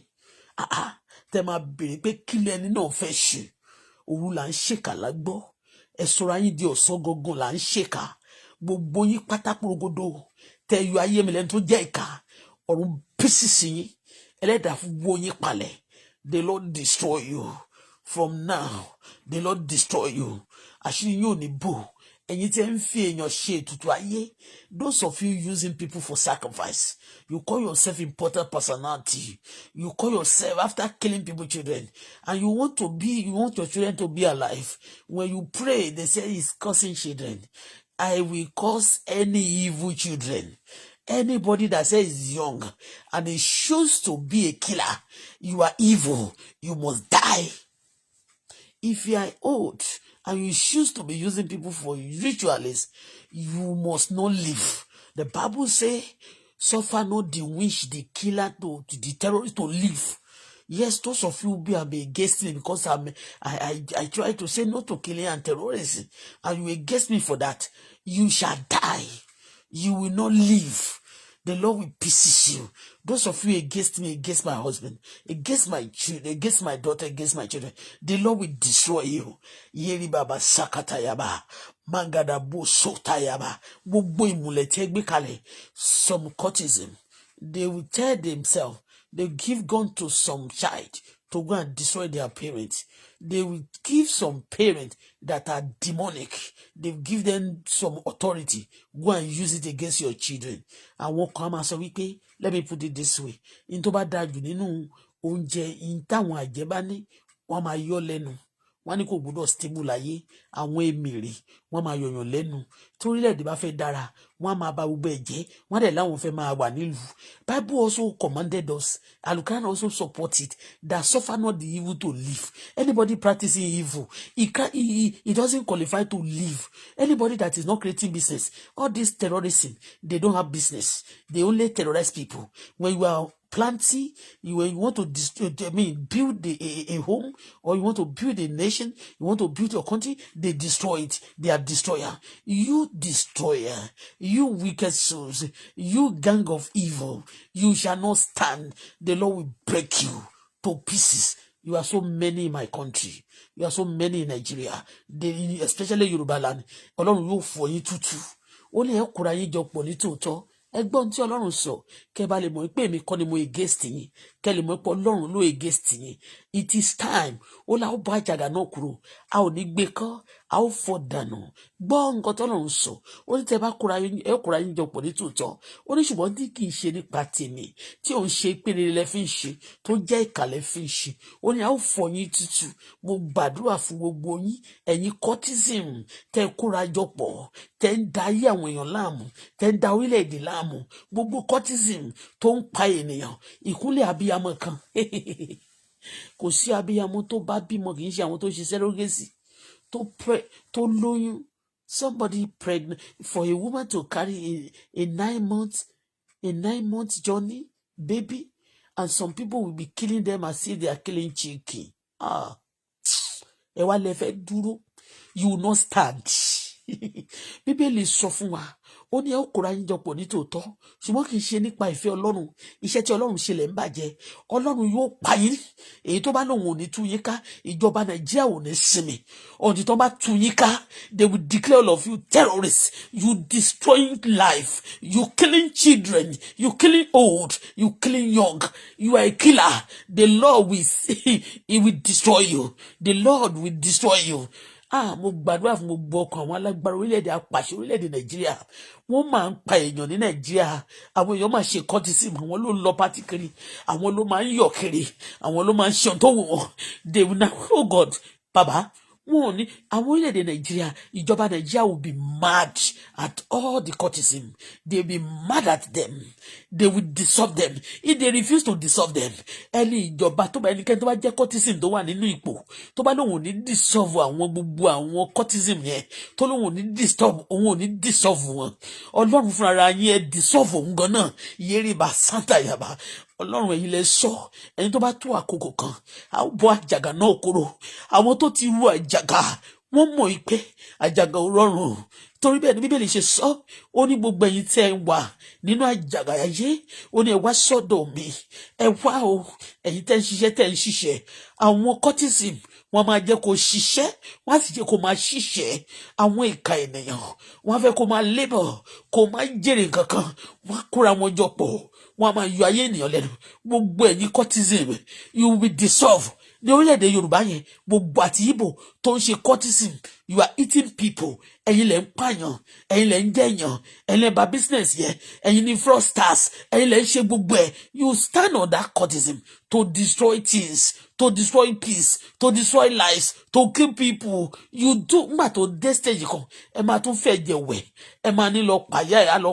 Tẹ́ máa béèrè pé kí ni ẹni náà fẹ́ ṣe. Òru là ń ṣèkà lágbọ́. Ẹ sọra yín di ọ̀sán gangan là ń ṣèkà. Gbogbo yín pátápórogodo tẹ́ yọ ayé mi lẹ́nu tó jẹ́ ìkà. Ọ̀run písìsì yín. Ẹlẹ́dàá fún gbogbo yín palẹ̀. The Lord destroy you. From now, the Lord destroy you. Àṣírí yín ò ní bò. Ẹ̀yin tí ẹ ń fi èèyàn ṣe ètùtù ayé. Those of you using people for sacrifice. You call yourself important personality. You call yourself after killing people's children. And you want your children to be alive. When you pray, they say it's cursing children. I will curse any evil children. Anybody that says is young and they choose to be a killer, you are evil. You must die. If you are old and you choose to be using people for rituals, you must not live. The Bible says, suffer not the witch, the killer, the terrorist to live. Yes, those of you be against me because I try to say no to killing and terrorism, and you against me for that. You shall die. You will not live. The Lord will pieces you. Those of you against me, against my husband, against my children, against my daughter, against my children, the Lord will destroy you. Yeri baba sakatayaba, mangada bo sotayaba, gbogbo ìmùlẹ̀ tí ẹ gbé kalẹ̀. Some cultism, they will tell themselves, they give gun to some child to go and destroy their parents. They will give some parents that are demonic. They give them some authority. Go and use it against your children. And wọ́n kàn máa sọ wípé, let me put it this way. In tó bá dájú nínú oúnjẹ in táwọn àjẹ́ bá ní, wọ́n máa yọ lẹ́nu. Wọ́n ní kò gbọdọ̀ stable láyé. Àwọn èmèrè, wọ́n máa yọ̀yàn lẹ́nu. Torílẹ̀-èdè bá fẹ́ dára, wọ́n máa ba gbogbo ẹ̀jẹ̀. Wọ́n dẹ̀ láwọn fẹ́ máa wà nílùú. Bible also commanded us, and you can also support it, that suffer not the evil to live. Anybody practicing evil, he doesn't qualify to live. Anybody that is not creating business, all this terrorism, they don't have business. They only terrorize people. When you are planting, when you want to build a home, or you want to build a nation, you want to build your country, they destroy it. They are destroyer. You destroyer, you wicked souls, you gang of evil, you shall not stand. The Lord will break you to pieces. You are so many in my country. You are so many in Nigeria, especially Yoruba land. Ọlọ́run yóò fọ́ yín tútù. Ó lè kóra yín jọ pọ̀ ní tòótọ́. Ẹgbọ́n tí Ọlọ́run sọ, kẹ́ bá lè mọ̀ pé èmi kọ́ ni mo against yín. kẹ́lẹ̀ mọ́ pé ọlọ́run ló against yín. It is time. Ó la ó bá àjàgà náà kúrò. A ò ní gbé kọ́, a ó fọ́ dànù. Gbọ́ nǹkan tọ́lọ́run sọ. Ó ní tẹ́ bá kóra yín jọ pọ̀ ní tòótọ́. Ó ní ṣùgbọ́n tí kì í ṣe nípa tèmi, tí òun ṣe ìpele lẹ fi ń ṣe, tó jẹ́ ìkàlẹ̀ fi ń ṣe. Ó ní a ó fọ́ yín tútù. Mo gbàdúrà fún gbogbo yín, ẹ̀yin cultism tẹ́ kóra jọ pọ̀, tẹ́ ń da ayé àwọn èèyàn láàmú, tẹ́ ń da orílẹ̀-èdè láàmú. Gbogbo cultism tó ń pa ènìyàn, ìkúnlẹ̀ abiyamọ kan. Kò sí abiyamọ tó bá bímọ, kì í ṣe àwọn tó ṣe surrogacy, tó lóyún. Somebody pregnant for a woman to carry a 9 month journey baby, and some people will be killing them as if they are killing chicken. Ẹ wá lẹ fẹ́ dúró, you will not stand. Bíbélì sọ fún wa, ó ní ẹ ó kóra yín jọ pọ̀ ní tòótọ́, ṣùgbọ́n kì í ṣe nípa ìfẹ́ Ọlọ́run. Iṣẹ́ tí Ọlọ́run ṣe lẹ̀ ń bàjẹ́. Ọlọ́run yóò pa yín. Èyí tó bá lóun ò ní tú yín ká, ìjọba Nàìjíríà ò ní sinmi. Ọ̀dì tó bá tú yín ká, they will declare all of you terrorists. You destroying life. You killing children. You killing old. You killing young. You are a killer. The Lord will he will destroy you. The Lord will destroy you. Mo gbàdúrà fún gbogbo ọkàn àwọn alágbára orílẹ̀-èdè apàṣẹ orílẹ̀-èdè Nàìjíríà. Wọ́n máa ń pa èèyàn ní Nàìjíríà. Àwọn èèyàn máa ṣe cultism, àwọn ló ń lọ pátì kiri, àwọn ló máa ń yọ̀ kiri, àwọn ló máa ń ṣe ohun tó wù wọ́n. They will now, oh God, Baba, wọn ò ní àwọn orílẹ̀-èdè Nàìjíríà, ìjọba Nàìjíríà will be mad at all the cultism. They will be mad at them. They will dissolve them. If they refuse to dissolve them, ẹni ìjọba tó bá ẹnikẹ́ni tó bá jẹ́ cultism tó wà nínú ipò, tó bá lóun ò ní dissolve àwọn gbogbo àwọn cultism yẹn, tó lóun ò ní disturb, òun ò ní dissolve wọn. Ọlọ́run fúnra yín ẹ dissolve òun gan náà. Yérìbá Santa Yaba. Ọlọ́run ẹ̀yin lẹ sọ, ẹni tó bá tó àkókò kan, a ó bọ́ àjàgà náà kúrò. Àwọn tó ti ru àjàgà, wọ́n mọ̀ pé àjàgà ò rọrùn. Torí bẹ́ẹ̀ ni Bíbélì ṣe sọ, ó ní gbogbo ẹ̀yin tẹ́ ẹ wà nínú àjàgà ayé, ó ní ẹ wá sọ́dọ̀ mi. Ẹ wá o, ẹ̀yin tẹ́ ń ṣiṣẹ́. Àwọn cultism wọ́n máa jẹ́ kó ṣiṣẹ́, wọ́n á sì jẹ́ kó máa ṣiṣẹ́. Àwọn ìka ènìyàn, wọ́n á fẹ́ kó máa labor, kó máa jèrè kankan. Wọ́n á kóra wọn jọ pọ̀, wọ́n á máa yọ ayé ènìyàn lẹ́nu. Gbogbo ẹ̀yin cultism, you will be dissolved. Ní orílẹ̀-èdè Yorùbá yẹn, gbogbo àti Ìgbò tó ń ṣe cultism, you are eating people. Ẹ̀yin lẹ ń pààyàn, ẹ̀yin lẹ ń jẹ̀yàn, ẹ̀yin lẹ ń ba business yẹn, ẹ̀yin ni fraudsters, ẹ̀yin lẹ ń ṣe gbogbo ẹ̀. You stand on that cultism to destroy things, to destroy peace, to destroy lives, to kill people. You do nígbà tó dé stage kan, ẹ máa tún fẹ́ jẹ wẹ̀, ẹ máa ní lọ pàyà ẹ̀ á lọ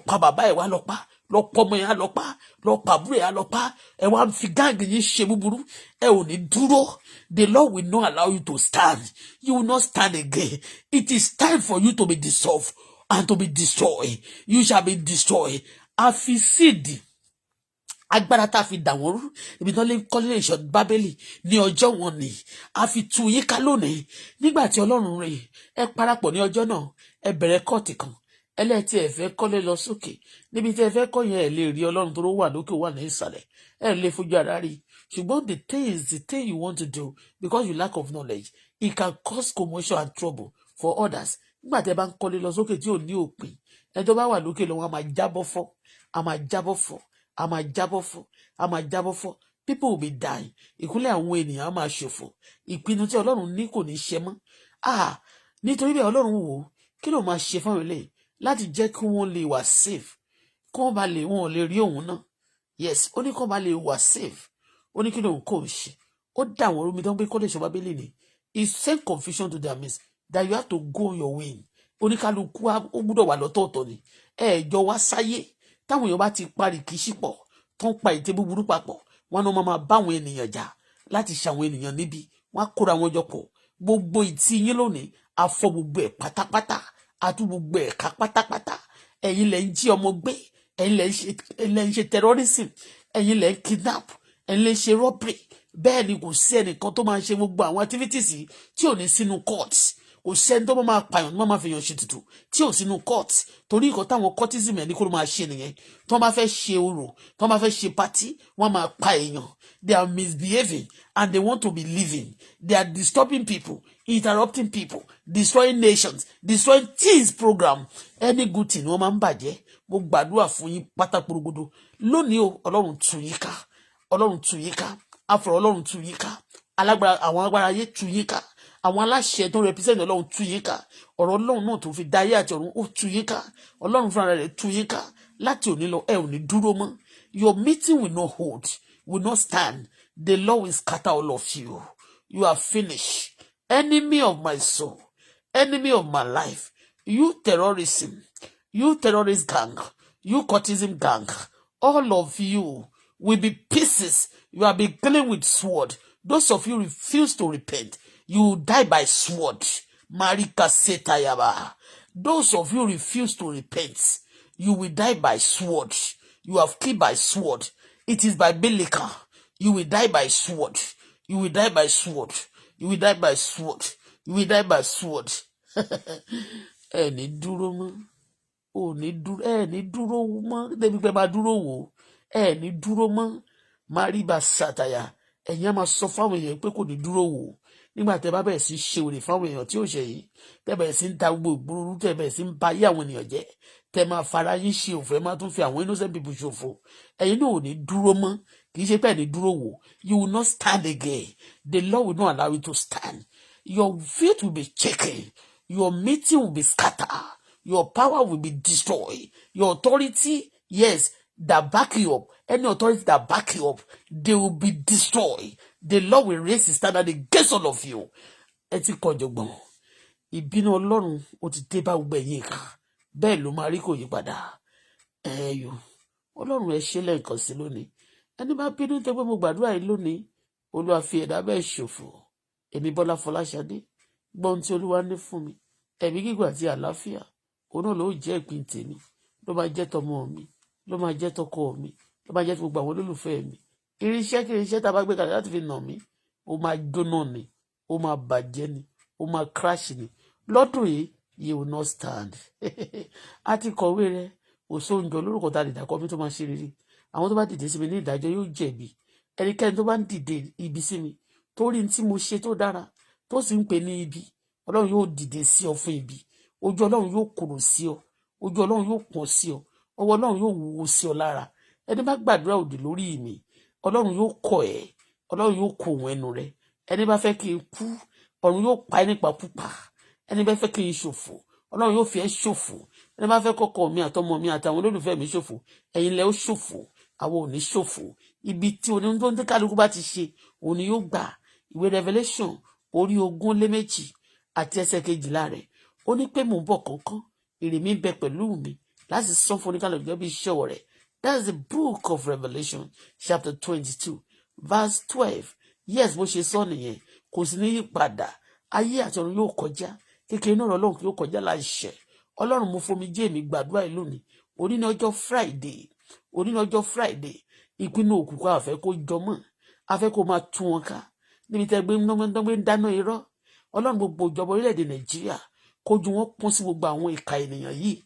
pa bàbá ẹ̀ wá lọ pa. Lọ pọ ọmọ yẹn á lọ pa, lọ pàbúrò yẹn á lọ pa. Ẹ wá ń fi gáàngì yín ṣe búburú. Ẹ ò ní dúró. The Lord will not allow you to stand. You will not stand again. It is time for you to be dissolved and to be destroyed. You shall be destroyed. A fi síìdì agbára tá a fi dà wọ́n rú ibi tó lè kọ́lé ìṣọ́ Bábélì ní ọjọ́ wọn ni a fi tú yín ká lónìí. Nígbà tí Ọlọ́run rìn, ẹ parapọ̀ ní ọjọ́ náà, ẹ bẹ̀rẹ̀ kọ́ọ̀tì kan. Ẹlẹ́tí ẹ fẹ́ kọ́lé lọ sókè, níbi tí ẹ fẹ́ kọ́ yẹn ẹ lè rí Ọlọ́run tó wà lókè wà ní ìsàlẹ̀, ẹ lè fojú ara rí. Ṣùgbọ́n the thing you want to do because you lack of knowledge, it can cause commotion and trouble for others. Nígbà tí ẹ bá ń kọ́lé lọ sókè tí ò ní òpin, ẹ tó bá wà lókè lọ́wọ́ a máa jábọ́ fọ́, a máa jábọ́ fọ́, a máa jábọ́ fọ́, a máa jábọ́ fọ́. People will be dying. Ìkúnlẹ̀ àwọn ènìyàn á máa ṣòfò. Ìpinnu tí Ọlọ́run ní kò ní ṣe mọ́. Nítorí bẹ́ẹ̀ Ọlọ́run wò ó, kí ló máa ṣe fáwọn eléyìí? Láti jẹ́ kí wọ́n lè wà safe, kí wọ́n bá lè wọ́n lè rí òun náà. Yes, ó ní kí wọ́n bá lè wà safe. Ó ní kí lóun kò ṣe. Ó dà wọ́n rú mi tó ń gbé kọ́lé ìṣọ́ Bábélì ni. He sent confusion to their midst that you have to go on your way. Oníkálukú ó gbúdọ̀ wà lọ́tọ̀ọ̀tọ̀ ni. Jọ wá sáyé. Táwọn èèyàn bá ti parí kì í ṣípọ̀, tó ń pa ète búburú papọ̀, wọn náà máa bá àwọn ènìyàn jà láti ṣàwọn ènìyàn níbi. Wọ́n á kóra wọn jọ pọ̀. Gbogbo ìtì yín lónìí, a fọ́ gbogbo ẹ̀ pátápátá. Àti gbogbo ẹ̀ka pátápátá. Ẹ̀yin lẹ ń jí ọmọ gbé, ẹ̀yin lẹ ń ṣe terrorism, ẹ̀yin lẹ ń kidnap, ẹ̀yin lẹ ń ṣe robbery. Bẹ́ẹ̀ ni kò sí ẹnìkan tó máa ń ṣe gbogbo àwọn activities yìí tí ò ní sínú court. Kò sí ẹni tó máa pààyàn tó máa fi yàn ṣe tutù tí ò sínú court. Torí nǹkan táwọn cultism ẹni kó ló máa ṣe nìyẹn. Tó máa fẹ́ ṣe orò, tó máa fẹ́ ṣe party, wọ́n máa pa èèyàn. They are misbehaving and they want to be living. They are disturbing people, interrupting people, destroying nations, destroying things program. Any good thing wọ́n máa ń bàjẹ́. Mo gbàdúrà fún yín pátákórógódó. Lónìí o, Ọlọ́run tú yín ká. Ọlọ́run tú yín ká. Afọ̀rọ̀ Ọlọ́run tú yín ká. Alágbára àwọn agbára ayé tú yín ká. Àwọn aláṣẹ tó represent Ọlọ́run tú yín ká. Ọ̀rọ̀ Ọlọ́run náà tó fi dá ayé àti ọ̀run ó tú yín ká. Ọlọ́run fúnra rẹ̀ tú yín ká. Láti òní lọ ẹ ò ní dúró mọ́. Your meeting will not hold, will not stand. The Lord will scatter all of you. You are finished. Enemy of my soul, enemy of my life, you terrorism, you terrorist gang, you cultism gang, all of you will be pieces. You are being killing with sword. Those of you refuse to repent, you will die by sword. Marika Setayaba. Those of you refuse to repent, you will die by sword. You have killed by sword. It is by Belika. You will die by sword. You will die by sword. You will die by sword. You will die by sword. Ẹni dúró mọ́. Ò ní dúró. Ẹni dúró mọ́. Débi pé máa dúró wò. Ẹni dúró mọ́. Mariba Sataya. Ẹ̀yin á máa sọ fáwọn èèyàn pé kò ní dúró wò. Nígbà tẹ́ bá bẹ̀rẹ̀ sí ṣe òrè fáwọn èèyàn tí ò ṣe yìí. Tẹ́ bẹ̀rẹ̀ sí ń da gbogbo ìgboro. Tẹ́ bẹ̀rẹ̀ sí ń ba ayé àwọn ènìyàn jẹ́. Tẹ́ máa fara yín ṣe òfò. Ẹ máa tún fi àwọn innocent people ṣòfò. Ẹ̀yin náà ò ní dúró mọ́. Kì í ṣe pé ẹni dúró wò. You will not stand again. The Lord will not allow you to stand. Your faith will be shaken. Your meeting will be scattered. Your power will be destroyed. Your authority, yes, that back you up. Any authority that back you up, they will be destroyed. The Lord will raise his standard against all of you. Ẹ ti kọjọgbọ́n. Ìbínú Ọlọ́run ó ti dé bá gbogbo ẹ̀yin kan. Bẹ́ẹ̀ ló máa rí kò yí padà. Ẹ̀yọ́. Ọlọ́run ẹ ṣe lẹ́ẹ̀kan sí lónìí. Ẹni bá bínú tẹ́ pé mo gbàdúrà yìí lónìí. Olúwa fi ẹ̀dá bẹ́ẹ̀ ṣòfò. Èmi Bọ́lá Fọláṣadé. Gbọ́ ohun tí Olúwa ní fún mi. Ẹ̀mí gígùn àti àlàáfíà. Òun náà ló jẹ́ ìpín tèmi. Ló máa jẹ́ tọmọ mi. Ló máa jẹ́ tọkọ mi. Ló máa jẹ́ ti gbogbo àwọn olólùfẹ́ mi. Irinṣẹ́ kí irinṣẹ́ tá a bá gbé kalẹ̀ láti fi nà mí. Ó máa jóná ni. Ó máa bàjẹ́ ni. Ó máa crash ni. Lọ́dún yìí, you will not stand. A ti kọ̀wé rẹ̀. Òṣòǹjọ lórúkọ tá a lè dàkọ́ mi tó máa ṣe rere. Àwọn tó bá dìde sí mi ní ìdájọ́ yóò jẹ̀bi. Ẹnikẹ́ni tó bá ń dìde ibi sí mi tó rí tí mo ṣe tó dára tó sì ń pè ní ibi, Ọlọ́run yóò dìde sí ọ fún ibi. Ojú Ọlọ́run yóò kòrò sí ọ. Ojú Ọlọ́run yóò pọ́n sí ọ. Ọwọ́ Ọlọ́run yóò wúwo sí ọ lára. Ẹni bá gbàdúrà òdì lórí mi, Ọlọ́run yóò kọ̀ ẹ́. Ọlọ́run yóò kó òun ẹnu rẹ̀. Ẹni bá fẹ́ kí n kú, ọ̀run yóò pa ẹ́ nípa púpà. Ẹni bá fẹ́ kí n ṣòfò, Ọlọ́run yóò fi ẹ́ ṣòfò. Ẹni bá fẹ́ kọ́kọ́ mi àtọmọ mi àtàwọn olólùfẹ́ mi ṣòfò, ẹ̀yin lẹ ó ṣòfò. Àwọn ò ní ṣòfò. Ibi tí oní tó ń kálukú bá ti ṣe, òun ni yóò gbà. Ìwé Revelation orí 20 àti ẹsẹ̀ 12 rẹ̀. Ó ní pé mò ń bọ̀ kánkán. Èrè mi ń bẹ pẹ̀lú mi láti san fún oníkálukú gẹ́gẹ́ bí iṣẹ́ ọwọ́ rẹ̀. That's the book of Revelation chapter 22 verse 12. Yes, bó ṣe sọ nìyẹn. Kò sí ní yípadà. Ayé àti ọ̀run yóò kọjá. Kékeré náà Ọlọ́run yóò kọjá láìṣẹ. Ọlọ́run mo fomi jẹ́ mi gbàdúrà yìí lónìí. Òní ní ọjọ́ Friday. Òní ní ọjọ́ Friday. Ìpinnu òkùnkùn àfẹ́ kó jọmọ́. Afẹ́ kó máa tú wọn ká. Níbi tẹ́ gbé ń dáná irọ́. Ọlọ́run gbogbo ìjọba orílẹ̀-èdè Nàìjíríà kójú wọn pọ́n sí gbogbo àwọn ìka ènìyàn yìí.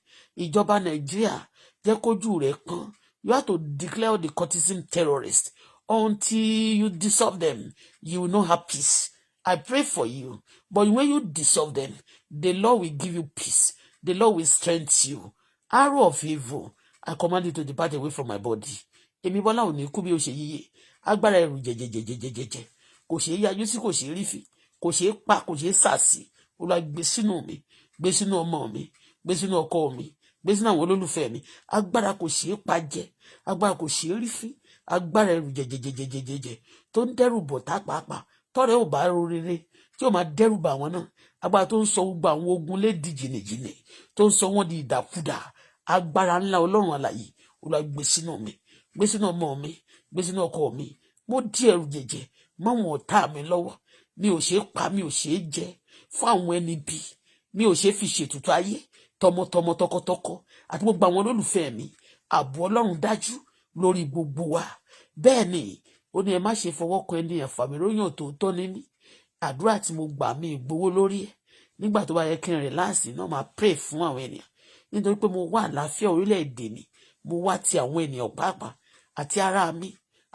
Ìjọba Nàìjíríà jẹ́ kójú rẹ̀ pọ́n. You have to declare the cultism terrorists. Until you dissolve them, you will not have peace. I pray for you. But when you dissolve them, the Lord will give you peace. The Lord will strengthen you. Arrow of evil, I command you to depart away from my body. Èmi Bọ́lá ò ní kú bí ó ṣe yíyẹ. Agbára ẹ̀rù jẹjẹjẹjẹjẹjẹ. Kò ṣe é yájú sí, kò ṣe é rífi. Kò ṣe é pa, kò ṣe é sàsì. Olúwa gbé sínú mi. Gbé sínú ọmọ mi. Gbé sínú ọkọ mi. Gbé sínú àwọn olólùfẹ́ mi. Agbára kò ṣe é pa jẹ. Agbára kò ṣe é rífi. Agbára ẹ̀rù jẹjẹjẹjẹjẹjẹ. Tó ń dẹ́rù bọ̀ tá pàápàá. Tọ́rẹ́ ò bá ro rere. Tí ó máa dẹ́rù bà wọ́n náà. Agbára tó ń sọ gbogbo àwọn ogun lédi jìnnìjìnnì. Tó ń sọ wọ́n di ìdàkudà. Agbára ńlá Ọlọ́run alààyè. Olúwa gbé sínú mi. Gbé sínú ọmọ mi. Gbé sínú ọkọ mi. Mo di ẹ̀rù jẹjẹ máwọn ọ̀tá mi lọ́wọ́. Mi ò ṣe é pa, mi ò ṣe é jẹ fún àwọn ẹni bí. Mi ò ṣe é fi ṣètùtù ayé tọmọtọmọ tọkọtọkọ àti gbogbo àwọn olólùfẹ́ mi. Ààbò Ọlọ́run dájú lórí gbogbo wa. Bẹ́ẹ̀ ni ó ní ẹ má ṣe fọwọ́ kan ẹni àfàmìróyàn tòótọ́ ní mí. Àdúrà tí mo gbà mí gbowó lórí ẹ̀. Nígbà tó bá yẹ kí n rìn láàsì náà máa pray fún àwọn ènìyàn. Nítorí pé mo wà àlàáfíà orílẹ̀-èdè mi. Mo wá ti àwọn ènìyàn pàápàá àti ará mi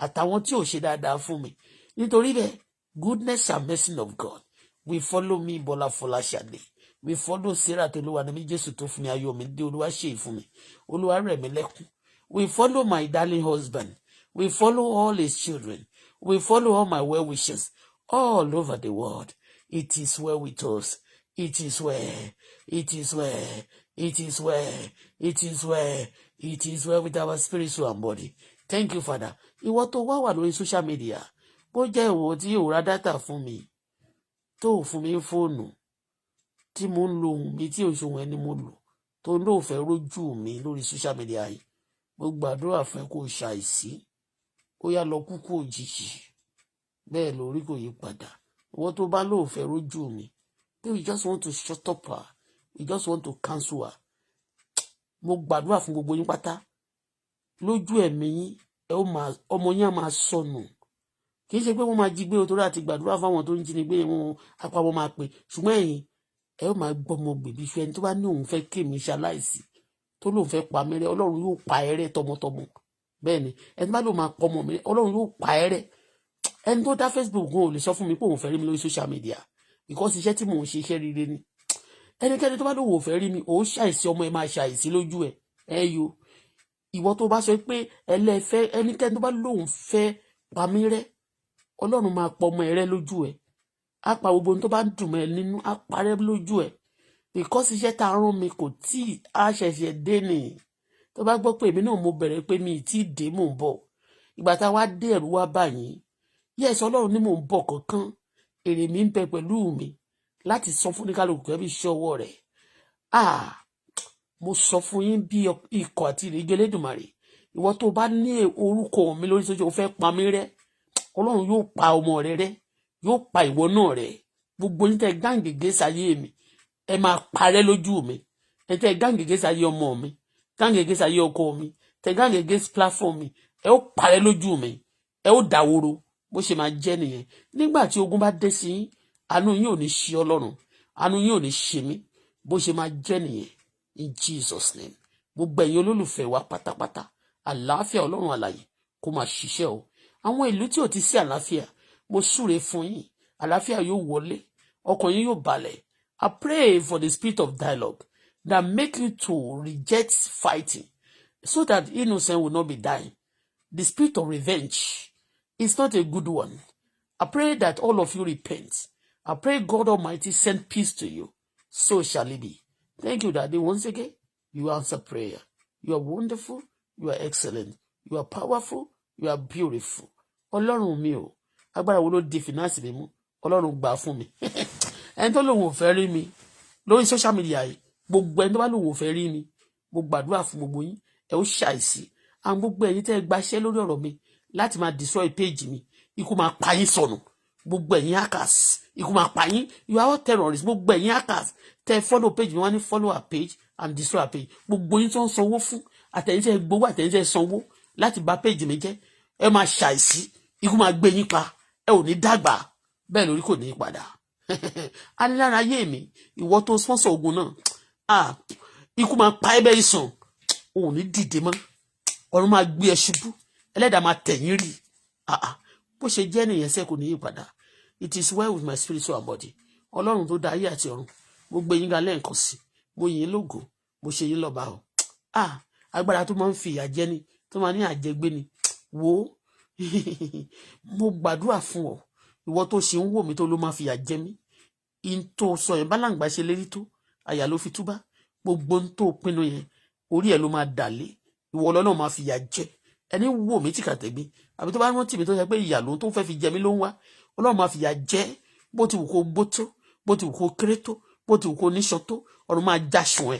àtàwọn tí ò ṣe dáadáa fún mi. Nítorí bẹ́ẹ̀, goodness and mercy of God will follow me Bọ́lá Fọláṣadé. We follow Sarah tó Olúwa ní mi Jésù tó fún mi ayọ̀ mi dé Olúwa ṣe ìfún mi. Olúwa rẹ̀ mí lẹ́kún. We follow my darling husband. We follow all his children. We follow all my well wishes all over the world. It is well with us. It is well. It is well. It is well. It is well. It is well with our spirit, soul, and body. Thank you, Father. Ìwọ tó wà lórí social media. Bó jẹ́ ìwọ tí yóò ra data fún mi. Tó fún mi fóònù. Tí mo ń lo ohun mi tí òṣùwọ̀n ẹni mo lò. Tó ń lò fẹ́ rójú mi lórí social media yìí. Mo gbàdúrà fẹ́ kó ṣàìsí. Ó yá lọ kúkú òjijì. Bẹ́ẹ̀ lórí kò yí padà. Ìwọ tó bá lò fẹ́ rójú mi. You just want to shut up her. You just want to cancel her. Mo gbàdúrà fún gbogbo yín pátá. Lójú ẹ̀mí yín, ọmọ yín á máa sọnù. Kì í ṣe pé wọ́n máa jí gbé o torí àti gbàdúrà fáwọn tó ń jí ni gbé wọn apá wọn máa pè. Ṣùgbọ́n ẹ̀yin, ẹ ó máa gbọ́mọ gbèbí ṣu ẹni tó bá ní òun fẹ́ kémi ṣaláìsí. Tó lóun fẹ́ pa mí rẹ́, Ọlọ́run yóò pa ẹ́ rẹ́ tọmọtọmọ. Bẹ́ẹ̀ ni, ẹni bá lóun máa pọmọ mi rẹ́, Ọlọ́run yóò pa ẹ́ rẹ́. Ẹni tó dá Facebook gan ò lè sọ fún mi pé òun fẹ́ rí mi lórí social media. Because iṣẹ́ tí mò ń ṣe iṣẹ́ rere ni. Ẹnikẹ́ni tó bá lóun ò fẹ́ rí mi, ó ṣàìsí ọmọ ẹ máa ṣàìsí lójú ẹ. Yo. Ìwọ tó bá sọ pé ẹlẹ́fẹ́ ẹnikẹ́ni tó bá lóun fẹ́ pa mí rẹ́, Ọlọ́run máa pọ ọmọ ẹ rẹ́ lójú ẹ. Á pa gbogbo ohun tó bá ń dùn mọ́ ẹ nínú, á parẹ́ lójú ẹ. Because iṣẹ́ tá a rán mi kò tí a ṣẹ̀ṣẹ̀ dé ni. Tó bá gbọ́ pé èmi náà mo bẹ̀rẹ̀ pé mi ì tí ì dé mò ń bọ̀. Ìgbà tá a wá dé ẹ̀rù wá báyìí. Yes, Ọlọ́run ní mò ń bọ̀ kankan. Èrè mi ń bẹ pẹ̀lú mi láti sọ fún oníkálukú ẹbí iṣẹ́ ọwọ́ rẹ̀. Mo sọ fún yín bí ikọ̀ àti ìrìnjẹ Elédùmarè. Ìwọ tó bá ní orúkọ mi lórí sójú, o fẹ́ pa mí rẹ́. Ọlọ́run yóò pa ọmọ rẹ rẹ́. Yóò pa ìwọ náà rẹ́. Gbogbo yín tẹ́ gáǹgègé sáyé mi. Ẹ máa parẹ́ lójú mi. Ẹ tẹ́ gáǹgègé sáyé ọmọ mi. Gáǹgègé sáyé ọkọ mi. Tẹ́ gáǹgègé platform mi. Ẹ ó parẹ́ lójú mi. Ẹ ó dàwóró. Bó ṣe máa jẹ́ nìyẹn. Nígbà tí ogun bá dé sí yín, àánú yín ò ní ṣe Ọlọ́run. Àánú yín ò ní ṣe mí. Bó ṣe máa jẹ́ nìyẹn. In Jesus' name. Gbogbo ẹ̀yin olólùfẹ́ wa pátápátá. Àlàáfíà Ọlọ́run alààyè kó máa ṣiṣẹ́ o. Àwọn ìlú tí ò ti sí àlàáfíà, mo súre fún yín. Àlàáfíà yóò wọlé. Ọkàn yín yóò balẹ̀. I pray for the spirit of dialogue that make you to reject fighting so that innocent will not be dying. The spirit of revenge is not a good one. I pray that all of you repent. I pray God Almighty send peace to you. So shall it be. Thank you, Daddy. Once again, you answer prayer. You are wonderful. You are excellent. You are powerful. You are beautiful. Ọlọ́run mi o. Agbára wo ló di finance mi mú? Ọlọ́run gbà fún mi. Ẹni tó lóun ò fẹ́ rí mi lórí social media yìí. Gbogbo ẹni tó bá lóun ò fẹ́ rí mi. Mo gbàdúrà fún gbogbo yín. Ẹ ó ṣàìsí. Àwọn gbogbo ẹ̀yin tẹ́ gbaṣẹ́ lórí ọ̀rọ̀ mi láti máa destroy page mi. Ikú máa pa yín sọnù. Gbogbo ẹ̀yin hackers. Ikú máa pa yín. You are all terrorists. Gbogbo ẹ̀yin hackers. Tẹ́ follow page mi wọ́n ní follow our page and destroy our page. Gbogbo yín tó ń sanwó fún. Àtẹ̀yin tẹ́ gbowó àtẹ̀yin tẹ́ sanwó láti bà page mi jẹ́. Ẹ máa ṣàìsí. Ikú máa gbé yín pa. Ẹ ò ní dàgbà. Bẹ́ẹ̀ lórí kò ní padà. A ní lára ayé mi. Ìwọ tó sponsor ogun náà. Ikú máa pa ẹ́ bẹ́ẹ̀ sàn. O ò ní dìde mọ́. Ọ̀run máa gbé ẹ ṣubú. Ẹlẹ́dàá máa tẹ̀yìn rì. Bó ṣe jẹ́ nìyẹn sẹ́ kò ní yí padà. It is well with my spirit, soul and body. Ọlọ́run tó dá ayé àti ọ̀run. Mo gbé yín ga lẹ́ẹ̀kan sí. Mo yìn lógo. Mo ṣe yín lọ́ba o. Agbára tó máa ń fi ìyà jẹ ni. Tó máa ní àjẹgbé ni. Wo. Mo gbàdúrà fún ọ. Ìwọ tó ṣe ń wò mí tó ló máa fi ìyà jẹ mí. In tó sọ yẹn bálàǹgbà ṣe lérí tó. Àyà ló fi túbá. Gbogbo ń tó pinnu yẹn. Orí ẹ̀ ló máa dàlé. Ìwọ Ọlọ́run máa fi ìyà jẹ. Ẹni wò mí tìkàtẹ̀gbé. Àbí tó bá rántí mi tó ṣe pé ìyà ló tó fẹ́ fi jẹ mí ló ń wá. Ọlọ́run máa fi ìyà jẹ. Bó ti wù kó gbó tó. Bó ti wù kó kéré tó. Bó ti wù kó níṣan tó. Ọlọ́run máa jáṣun ẹ.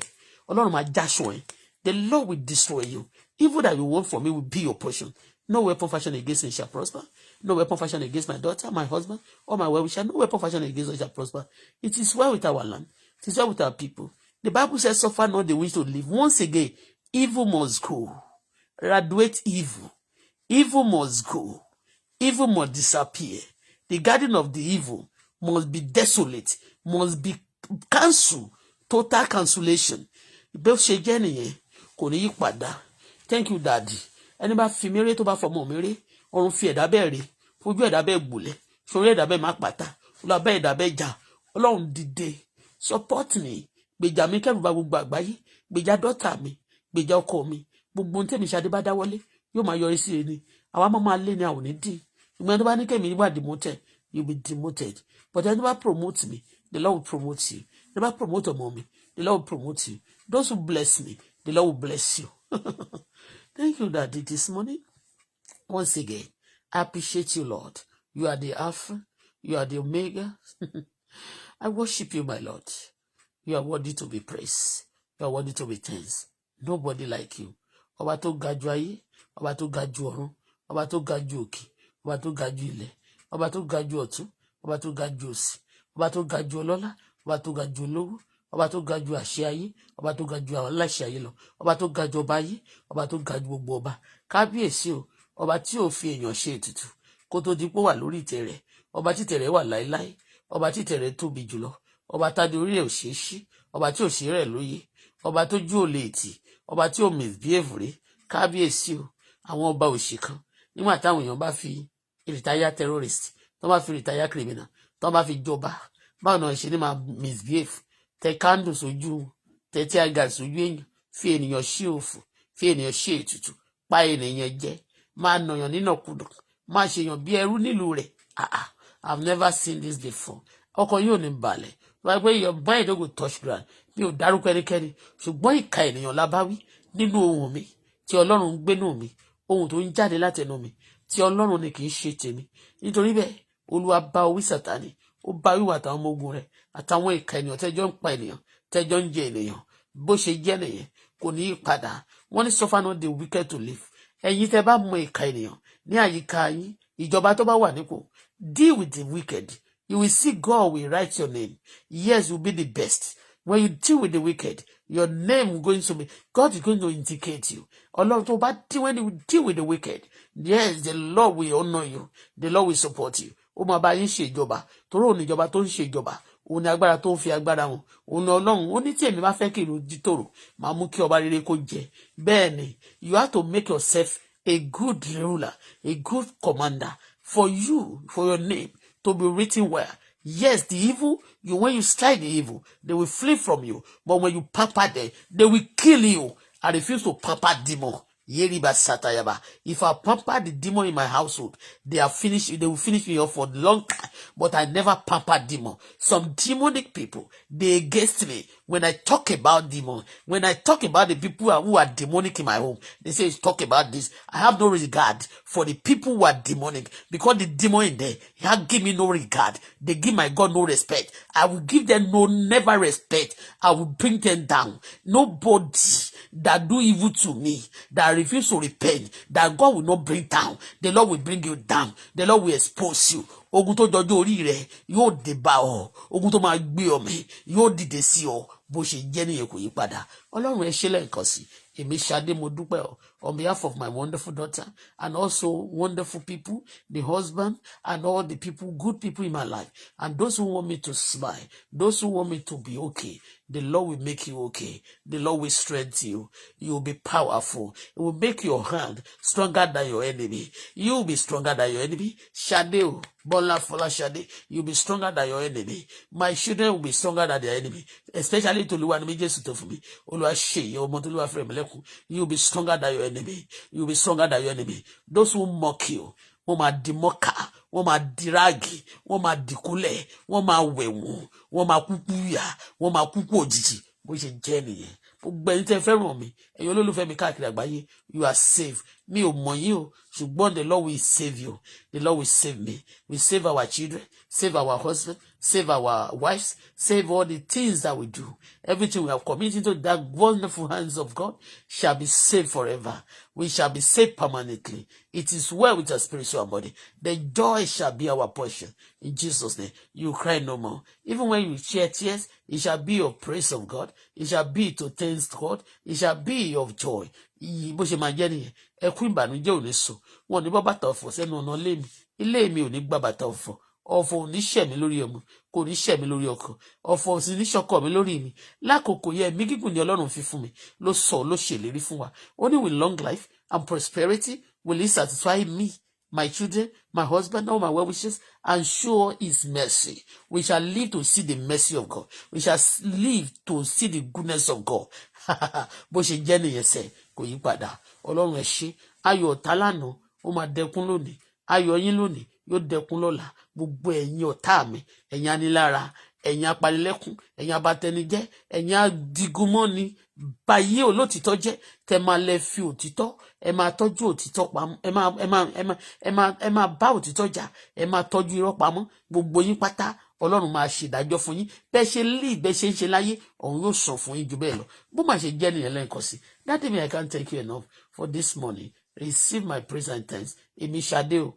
Ọlọ́run máa jáṣun ẹ. The Lord will destroy you. Evil that you want from me will be your portion. No weapon fashioned against me shall prosper. No weapon fashioned against my daughter, my husband, or my well-wisher. No weapon fashioned against us shall prosper. It is well with our land. It is well with our people. The Bible says, suffer not the wish to live. Once again, evil must go. Graduate evil. Evil must go. Evil must disappear. The garden of the evil must be desolate. Must be cancelled. Total cancellation. Bí ó ṣe jẹ́ nìyẹn, kò ní yí padà. Thank you, Daddy. Ẹni bá fi mí ré tó bá fọmọ mi ré, ọ̀run fi ẹ̀dá bẹ́ẹ̀ ré, fojú ẹ̀dá bẹ́ẹ̀ gbòlẹ̀, sórí ẹ̀dá bẹ́ẹ̀ má pàtà, olùbẹ́ ẹ̀dá bẹ́ẹ̀ jà. Ọlọ́run dìde. Support me. Gbèjà mi kẹ́rù bá gbogbo àgbáyé. Gbèjà dọ́tà mi. Gbèjà ọkọ mi. Gbogbo ohun tẹ́mi Ṣadé bá dáwọ́lé yóò máa yọrí sí ẹni. àwa máa lé ní àwọn onídìí ìgbà tó bá ní kẹ́mi wà demoted you be demoted but ẹni tó bá promote me the Lord will promote you the Lord promote ọmọ mi the Lord will promote you those who bless me the Lord will bless you. Thank you, Daddy, this morning. Once again, I appreciate you, Lord. You are the Alpha, you are the Omega. I worship you, my Lord. You are worthy to be praised. You are worthy to be thanked. Nobody like you. Ọba tó ga jù ayé, ọba tó ga jù ọ̀run, ọba tó ga jù òkè, ọba tó ga jù ilẹ̀, ọba tó ga jù ọ̀tún, ọba tó ga jù òsì, ọba tó ga jù ọlọ́lá, ọba tó ga jù olówó, ọba tó ga jù àṣẹ ayé, ọba tó ga jù àwọn aláṣẹ ayé lọ, ọba tó ga jù ọba ayé, ọba tó ga jù gbogbo ọba. Kábíyèsí o, ọba tí ò fi èèyàn ṣe ètùtù kó tó di pé wà lórí ìtẹ́ rẹ̀, ọba tí ìtẹ́ rẹ̀ wà láéláé, ọba tí ìtẹ́ rẹ̀ tóbi jùlọ, ọba tádé orí rẹ̀ ò ṣeé ṣí, ọba tí ò ṣe rẹ̀ lóye, ọba tó jú ò lè tì, ọba tí ò misbehave rí. Kábíyèsí o, àwọn ọba òṣì kan nígbà táwọn èèyàn bá fi retire terrorist, tó bá fi retire criminal, tó bá fi jọba, báwo náà ṣe ní máa misbehave, tẹ candle sójú, tẹ tear gas sójú èèyàn, fi ènìyàn ṣe òfò, fi ènìyàn ṣe ètùtù, pa ènìyàn jẹ, máa nàyàn nínàkúnà, máa ṣèyàn bí ẹrú nílùú rẹ̀. I've never seen this before. Ọkàn yóò ní balẹ̀ wáyé pé your mind don't go touch ground. Mi ò dárúkọ ẹnikẹ́ni ṣùgbọ́n ìka ènìyàn lábáwí nínú ohùn mi tí Ọlọ́run ń gbénú mi, ohun tó ń jáde látẹnu mi tí Ọlọ́run ni kì í ṣe tèmi. Nítorí bẹ́ẹ̀ Olúwa bá wí Sátánì, ó bá wíwà àtàwọn ọmọ ogun rẹ̀ àtàwọn ìka ènìyàn tẹ́jọ́ ń pa ènìyàn, tẹ́jọ́ ń jẹ ènìyàn. Bó ṣe jẹ́ nìyẹn kò ní í padà. Wọ́n ní suffer not the wicked to live. Ẹ̀yin tẹ́ bá mọ ìka ènìyàn ní àyíká yín, ìjọba tó bá wà nípò, deal with the wicked. You will see God will write your name. Yes, you'll be the best. When you deal with the wicked, your name going to be, God is going to indicate you. Ọlọ́run tó bá deal, when you deal with the wicked, yes, the Lord will honor you. The Lord will support you. Ó máa bá yín ṣe ìjọba. Torí òun ni ìjọba tó ń ṣe ìjọba. Òun ni agbára tó ń fi agbára wọn. Òun ni Ọlọ́run. Ó ní tí èmi bá fẹ́ kí ìlú di tòrò, máa mú kí ọba rere kó jẹ. Bẹ́ẹ̀ ni, you have to make yourself a good ruler, a good commander for you, for your name to be written well. Yes, the evil, when you strike the evil, they will flee from you. But when you pamper them, they will kill you. I refuse to pamper demon. Yeriba Satayaba. If I pamper the demon in my household, they will finish me off for a long time. But I never pamper demon. Some demonic people, they against me. When I talk about demon, when I talk about the people who are demonic in my home, they say, talk about this. I have no regard for the people who are demonic, because the demon in there, give me no regard. They give my God no respect. I will give them never respect. I will bring them down. Nobody that do evil to me, that refuse to repent, that God will not bring down, the Lord will bring you down. The Lord will expose you. Ogun tó jọjọ́ orí rẹ̀ yóò dé bá ọ. Ogun tó máa gbé ọ mì yóò dìde sí ọ. Bó ṣe jẹ́ nìyẹn kò yí padà. Ọlọ́run ẹ ṣe lẹ́ẹ̀kan sí. Èmi Ṣadé mo dúpẹ́ ọ. On behalf of my wonderful daughter and also wonderful people, the husband and all the people, good people in my life, and those who want me to smile, those who want me to be okay, the Lord will make you okay. The Lord will strengthen you. You will be powerful. It will make your hand stronger than your enemy. You will be stronger than your enemy. Shade, Bola Fola Shade, you will be stronger than your enemy. My children will be stronger than their enemy. Especially to Luwa Nimijesu to for me. Oluwa She, your Montuluwa Fremeleku. You will be stronger than your enemy. You will be stronger than your enemy. Those who mock you, wọ́n máa di mọ́kà, wọ́n máa di ráàgì, wọ́n máa dìkúlẹ̀, wọ́n máa wẹ̀wọ̀n, wọ́n máa kúkú yà, wọ́n máa kúkú òjijì. Bó ṣe jẹ́ nìyẹn. Gbogbo ẹ̀yin tẹ́ fẹ́ràn mi, ẹ̀yin olólùfẹ́ mi káàkiri àgbáyé, you are safe. Mi ò mọ̀ yín o, ṣùgbọ́n the Lord will save you. The Lord will save me. We save our children, save our husband, save our wives, save all the things that we do. Everything we have committed into that wonderful hands of God shall be saved forever. We shall be saved permanently. It is well with our spiritual body. The joy shall be our portion. In Jesus' name, you cry no more. Even when you shed tears, it shall be your praise of God. It shall be to thank God. It shall be of joy. Bó ṣe máa jẹ́ nìyẹn, ẹkún ìbànújẹ́ ò ní sùn. Wọn ò ní bọ́ bàtà ọ̀fọ̀ sẹ́nu ọ̀nà ilé mi. Ilé mi ò ní gbà bàtà ọ̀fọ̀. Ọ̀fọ̀ ò ní ṣẹ̀ mí lórí ọmọ, kò ní ṣẹ̀ mí lórí ọkọ. Ọ̀fọ̀ ò sì ní ṣọkọ mi lórí mi. Lákòókò yẹ ẹ̀mí gígùn ni Ọlọ́run fi fún mi. Ló ṣèlérí fún wa. Only with long life and prosperity will he satisfy me, my children, my husband, all my well wishes, and show his mercy. We shall live to see the mercy of God. We shall live to see the goodness of God. Bó ṣe jẹ́ nìyẹn sẹ́, kò yí padà. Ọlọ́run ẹ ṣé. Ayọ̀ ọ̀tá lánàá, ó máa dẹkún lónìí ayọ̀ yín lónìí yóò dẹkún lọ́la gbogbo ẹ̀yin ọ̀tá mi ẹ̀yin anilára ẹ̀yin apanilẹ́kún ẹ̀yin abatẹnijẹ́ ẹ̀yin adigunmọ́ni báyé olótìtọ́ jẹ́ tẹ máa lẹ fi òtítọ́ ẹ máa tọ́jú òtítọ́ pamọ́ ẹ máa bá òtítọ́ jà ẹ máa tọ́jú irọ́ pamọ́ gbogbo yín pátá Ọlọ́run máa ṣèdájọ́ fún yín bẹ́ẹ̀ ṣe lé bẹ́ẹ̀ ṣe ń ṣe láyé ọ̀run yóò sàn fún yín jù bẹ́ẹ̀ lọ bó máa ṣe jẹ́ nìyẹn lẹ́ẹ̀kan sí Daddy me I can't thank you enough for this morning receive my praise and thanks èmi ṣadé o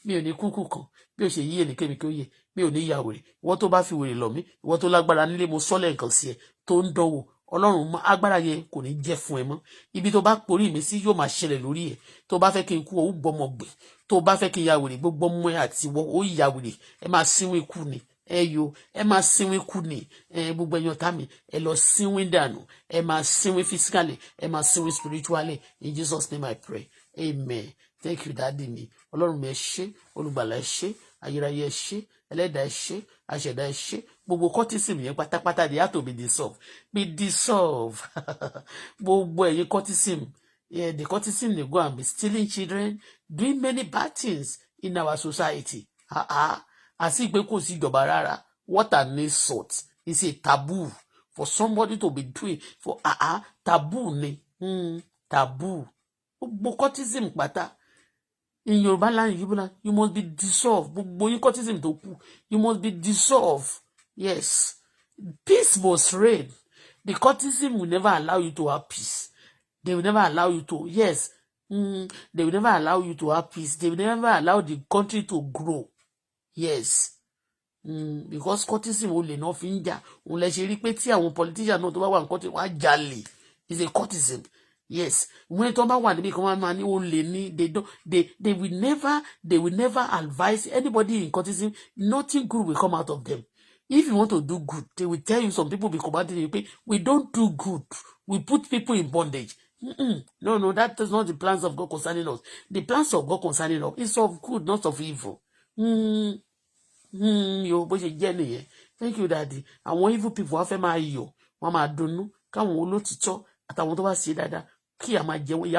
mi ò ní kúkú kan bí o ṣe yí ènìkémi kí ó yẹ mi ò ní ya wèrè ìwọ tó bá fi wèrè lọ mí ìwọ tó lágbára nílé mo sọ́lẹ̀ nǹkan sí ẹ tó ń dánwò Ọlọ́run agbára yẹn kò ní jẹ́ fún ẹ mọ́ ibi tó bá porí mi sí yóò máa ṣẹlẹ̀ lórí ẹ tó bá fẹ́ kí n kú ó bọ́mọ gbè tó bá fẹ́ kí n ya wèrè gbogbo ọmọ ẹ àti ìwọ ó ya wèrè ẹ máa sínwó ikú ni ẹ máa sínwó ikú ni gbogbo ẹ̀yin ọ̀tá mi ẹ lọ sínwó dànù ẹ máa sínwó physically ẹ máa sínwó spiritually in Jesus name I pray amen. Thank you, Daddy mi. Ọlọ́run mi ẹ ṣé, olùgbàlà ẹ ṣé, ayérayé ẹ ṣé, ẹlẹ́dàá ẹ ṣé, aṣẹ̀dá ẹ ṣé. Gbogbo cortism yẹn pátápátá they have to be dissolved. Be dissolved. Gbogbo ẹ̀yin cortism, the cortism dey go and be stealing children, doing many bad things in our society. Àti pé kò sí ìjọba rárá. What an insult. It's a taboo for somebody to be doing for taboo ni. Taboo. Gbogbo cortism pátá. In Yoruba land, you must be dissolved. Gbogbo yín cortism tó kù, you must be dissolved. Yes. Peace must reign. The cortism will never allow you to have peace. They will never allow you to, yes. They will never allow you to have peace. They will never allow the country to grow. Yes. Because cortism will not finger. Unless you repeat here, àwọn politicians náà tó bá wà ní country, wọ́n á jalè. It's a cortism. Yes, when tó bá wà níbi kan wọ́n máa ní ó lè ní they will never advise anybody in cortism. Nothing good will come out of them. If you want to do good, they will tell you, some people will be commanding you, we don't do good. We put people in bondage. No, that is not the plans of God concerning us. The plans of God concerning us is of good, not of evil. Yo, bó ṣe jẹ́ nìyẹn. Thank you, Daddy. Àwọn evil people wọ́n fẹ́ máa yọ̀, wọ́n máa dunnú, káwọn olótìtọ́ àtàwọn tó bá ṣe dáadáa kí ìyà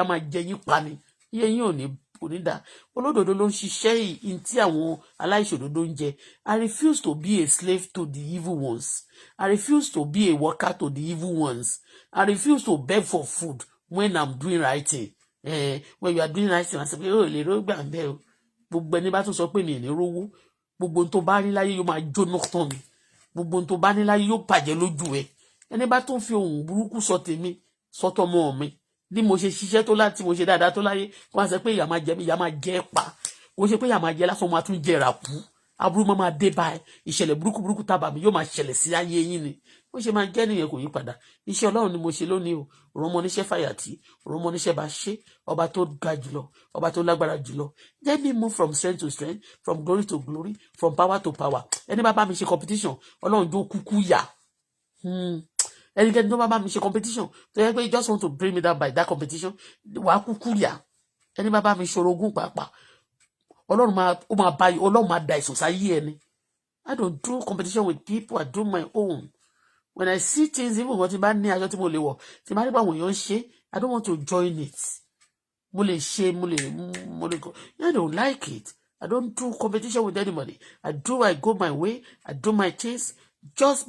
máa jẹ yín pa ni iye yín ò ní dá olódodo ló ń ṣiṣẹ́ yìí tí àwọn aláìṣòdodo ń jẹ. I refuse to be a slave to the evil ones. I refuse to be a worker to the evil ones. I refuse to beg for food when I'm doing right thing. When you are doing right thing, I say pé ó lè ró gbà ń bẹ́ o gbogbo ẹni bá tún sọ pé mi ò ní rówó gbogbo ohun tó bá ní láyé yóò máa jóná tán mi gbogbo ohun tó bá ní láyé yóò bàjẹ́ lójú ẹ ẹni bá tún fi ohun burúkú sọ tèmi sọtọ mọ́ mi bí mo ṣe ṣiṣẹ́ tó láti mo ṣe dáadáa tó láyé wọ́n sọ pé ìyà máa jẹ mí ìyà máa jẹ pa kò ṣe pé ìyà máa jẹ lásán máa tún jẹrà kú aburú máa dé báyìí ìṣẹ̀lẹ̀ burúkú tábà mi yóò máa ṣẹlẹ̀ sí ayé yín ni bó ṣe máa jẹ́ nìyẹn kò yí padà iṣẹ́ Ọlọ́run ni mo ṣe lónìí o òrùn ọmọ oníṣẹ́ fàyàtì òrùn ọmọ oníṣẹ́ bá ṣe ọba tó ga jùlọ ọba tó lágbára jùlọ let me move from strength to strength from glory to glory from power to power ẹni bá mi ṣe competition Ọlọ́run jó kúkú yà ẹnikẹ́ni tó bá mi ṣe competition tó yẹ pé you just want to bring me down by that competition wàá kúkú yà ẹni bá mi ṣorogún pàápàá Ọlọ́run máa da ìsùn sáyé ẹni. I don't do competition with people. I do my own. When I see things, even what about me, I don't want to I don't want to join it. I don't like it. I don't do competition with anybody. I go my way. I do my things. Just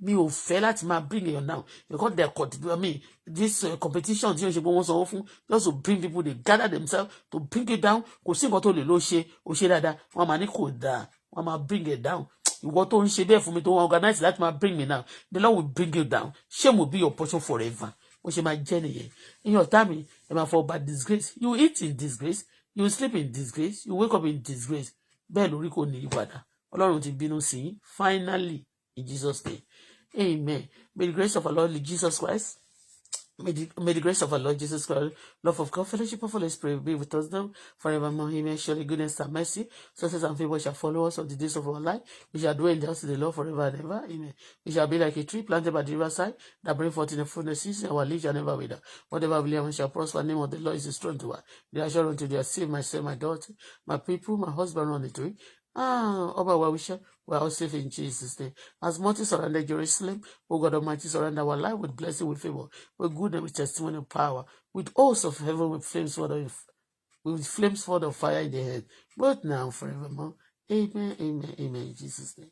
me ò fẹ́ láti máa bring it down because this competition just to bring people, they gather themselves to bring it down. Kò sí nǹkan tó lè lọ ṣe ó ṣe dáadáa wọ́n máa ní kò dáa wọ́n máa bring it down. Ìwọ tó ń ṣe bẹ́ẹ̀ fún mi tó wọ́n organize láti máa bring me down, the Lord will bring you down. Shame will be your portion forever. Ó ṣe máa jẹ́ nìyẹn. In your time ẹ máa fall by disgrace. You eat in disgrace, you sleep in disgrace, you wake up in disgrace. Bẹ́ẹ̀ lórí kò ní ìpadà. Ọlọ́run ti bínú sí yín finally in Jesus' name. Amen. May the grace of our Lord Jesus Christ, may the grace of our Lord Jesus Christ, love of God, fellowship of Holy Spirit be with us now forevermore. Amen. Surely goodness and mercy, success and favor shall follow us all the days of our life. We shall dwell in the house of the Lord forever and ever. Amen. We shall be like a tree planted by the riverside that bring forth in the fullness season. Our leaves shall never wither. Whatever we live shall prosper. The name of the Lord is a strong tower. They are sure unto their save, myself, my daughter, my people, my husband on the tree. Over where we are all safe in Jesus' name. As much as surrounded Jerusalem, O God Almighty, surround our life with blessing, with favor, with good and with testimony of power, with oaths of heaven, with flames, word of with flames for the fire in the head, both now and forevermore. Amen, amen, amen, in Jesus' name.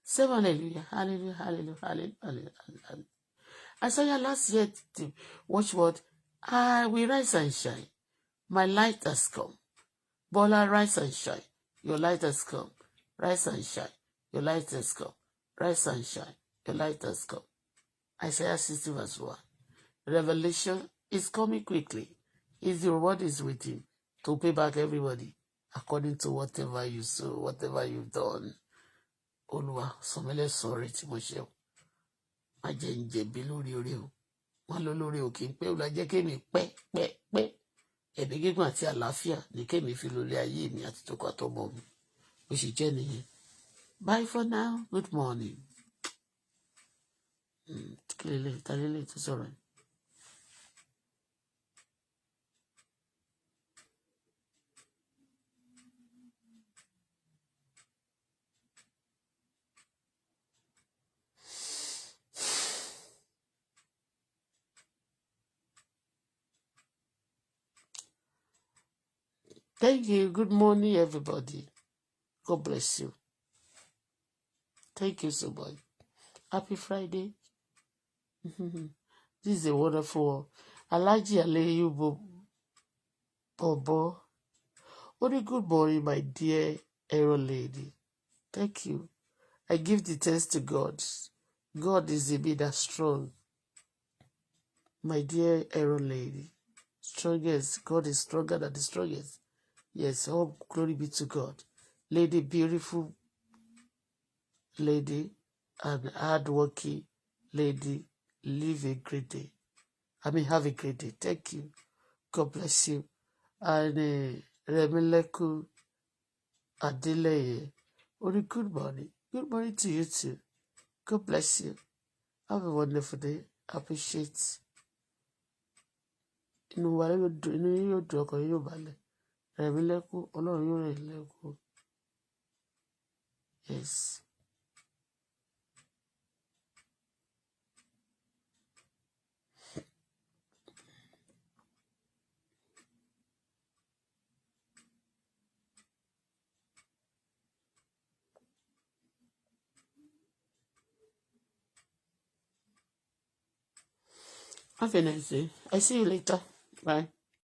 Say hallelujah, hallelujah, hallelujah, hallelujah, hallelujah, hallelujah. I saw you last year to watch what? I will rise and shine. My light has come. Bola, rise and shine. Your light has come. Rise and shine. Your light has come. Rise and shine. Your light has come. Isaiah 60 verse 1. Revelation is coming quickly. His reward is waiting to pay back everybody according to whatever you sow, whatever you've done. Olúwa, sọmílẹ̀ sọ̀rọ̀ tí mo ṣe o. Má jẹ́ ń jẹ̀bi lórí orí o. Wọ́n lọ lórí òkè pé ó la jẹ́ kémi pẹ́. Ẹ̀mí gígùn àti àlàáfíà ní kémi fi lólé ayé mi àti tó kọ́ àtọmọ mi. Bó ṣe jẹ́ nìyẹn. Bye for now. Good morning. Talele tó sọ̀rọ̀ yìí. Thank you. Good morning, everybody. God bless you. Thank you so much. Happy Friday. This is a wonderful Alaji Aleyu Bobo. Only good morning, my dear arrow lady. Thank you. I give the thanks to God. God is a bit that strong. My dear arrow lady. Strongest. God is stronger than the strongest. Yes, all glory be to God. Lady, beautiful lady, and hardworking lady, live a great day. Have a great day. Thank you. God bless you. And Remileku Adeleye, only good morning. Good morning to you too. God bless you. Have a wonderful day. Appreciate. Inú wa yóò dùn, inú yóò dùn, ọkàn yóò balẹ̀. Remileku, Ọlọ́run yóò rẹ̀ lẹ́kùn. Yes. Have a nice day. I see you later. Bye.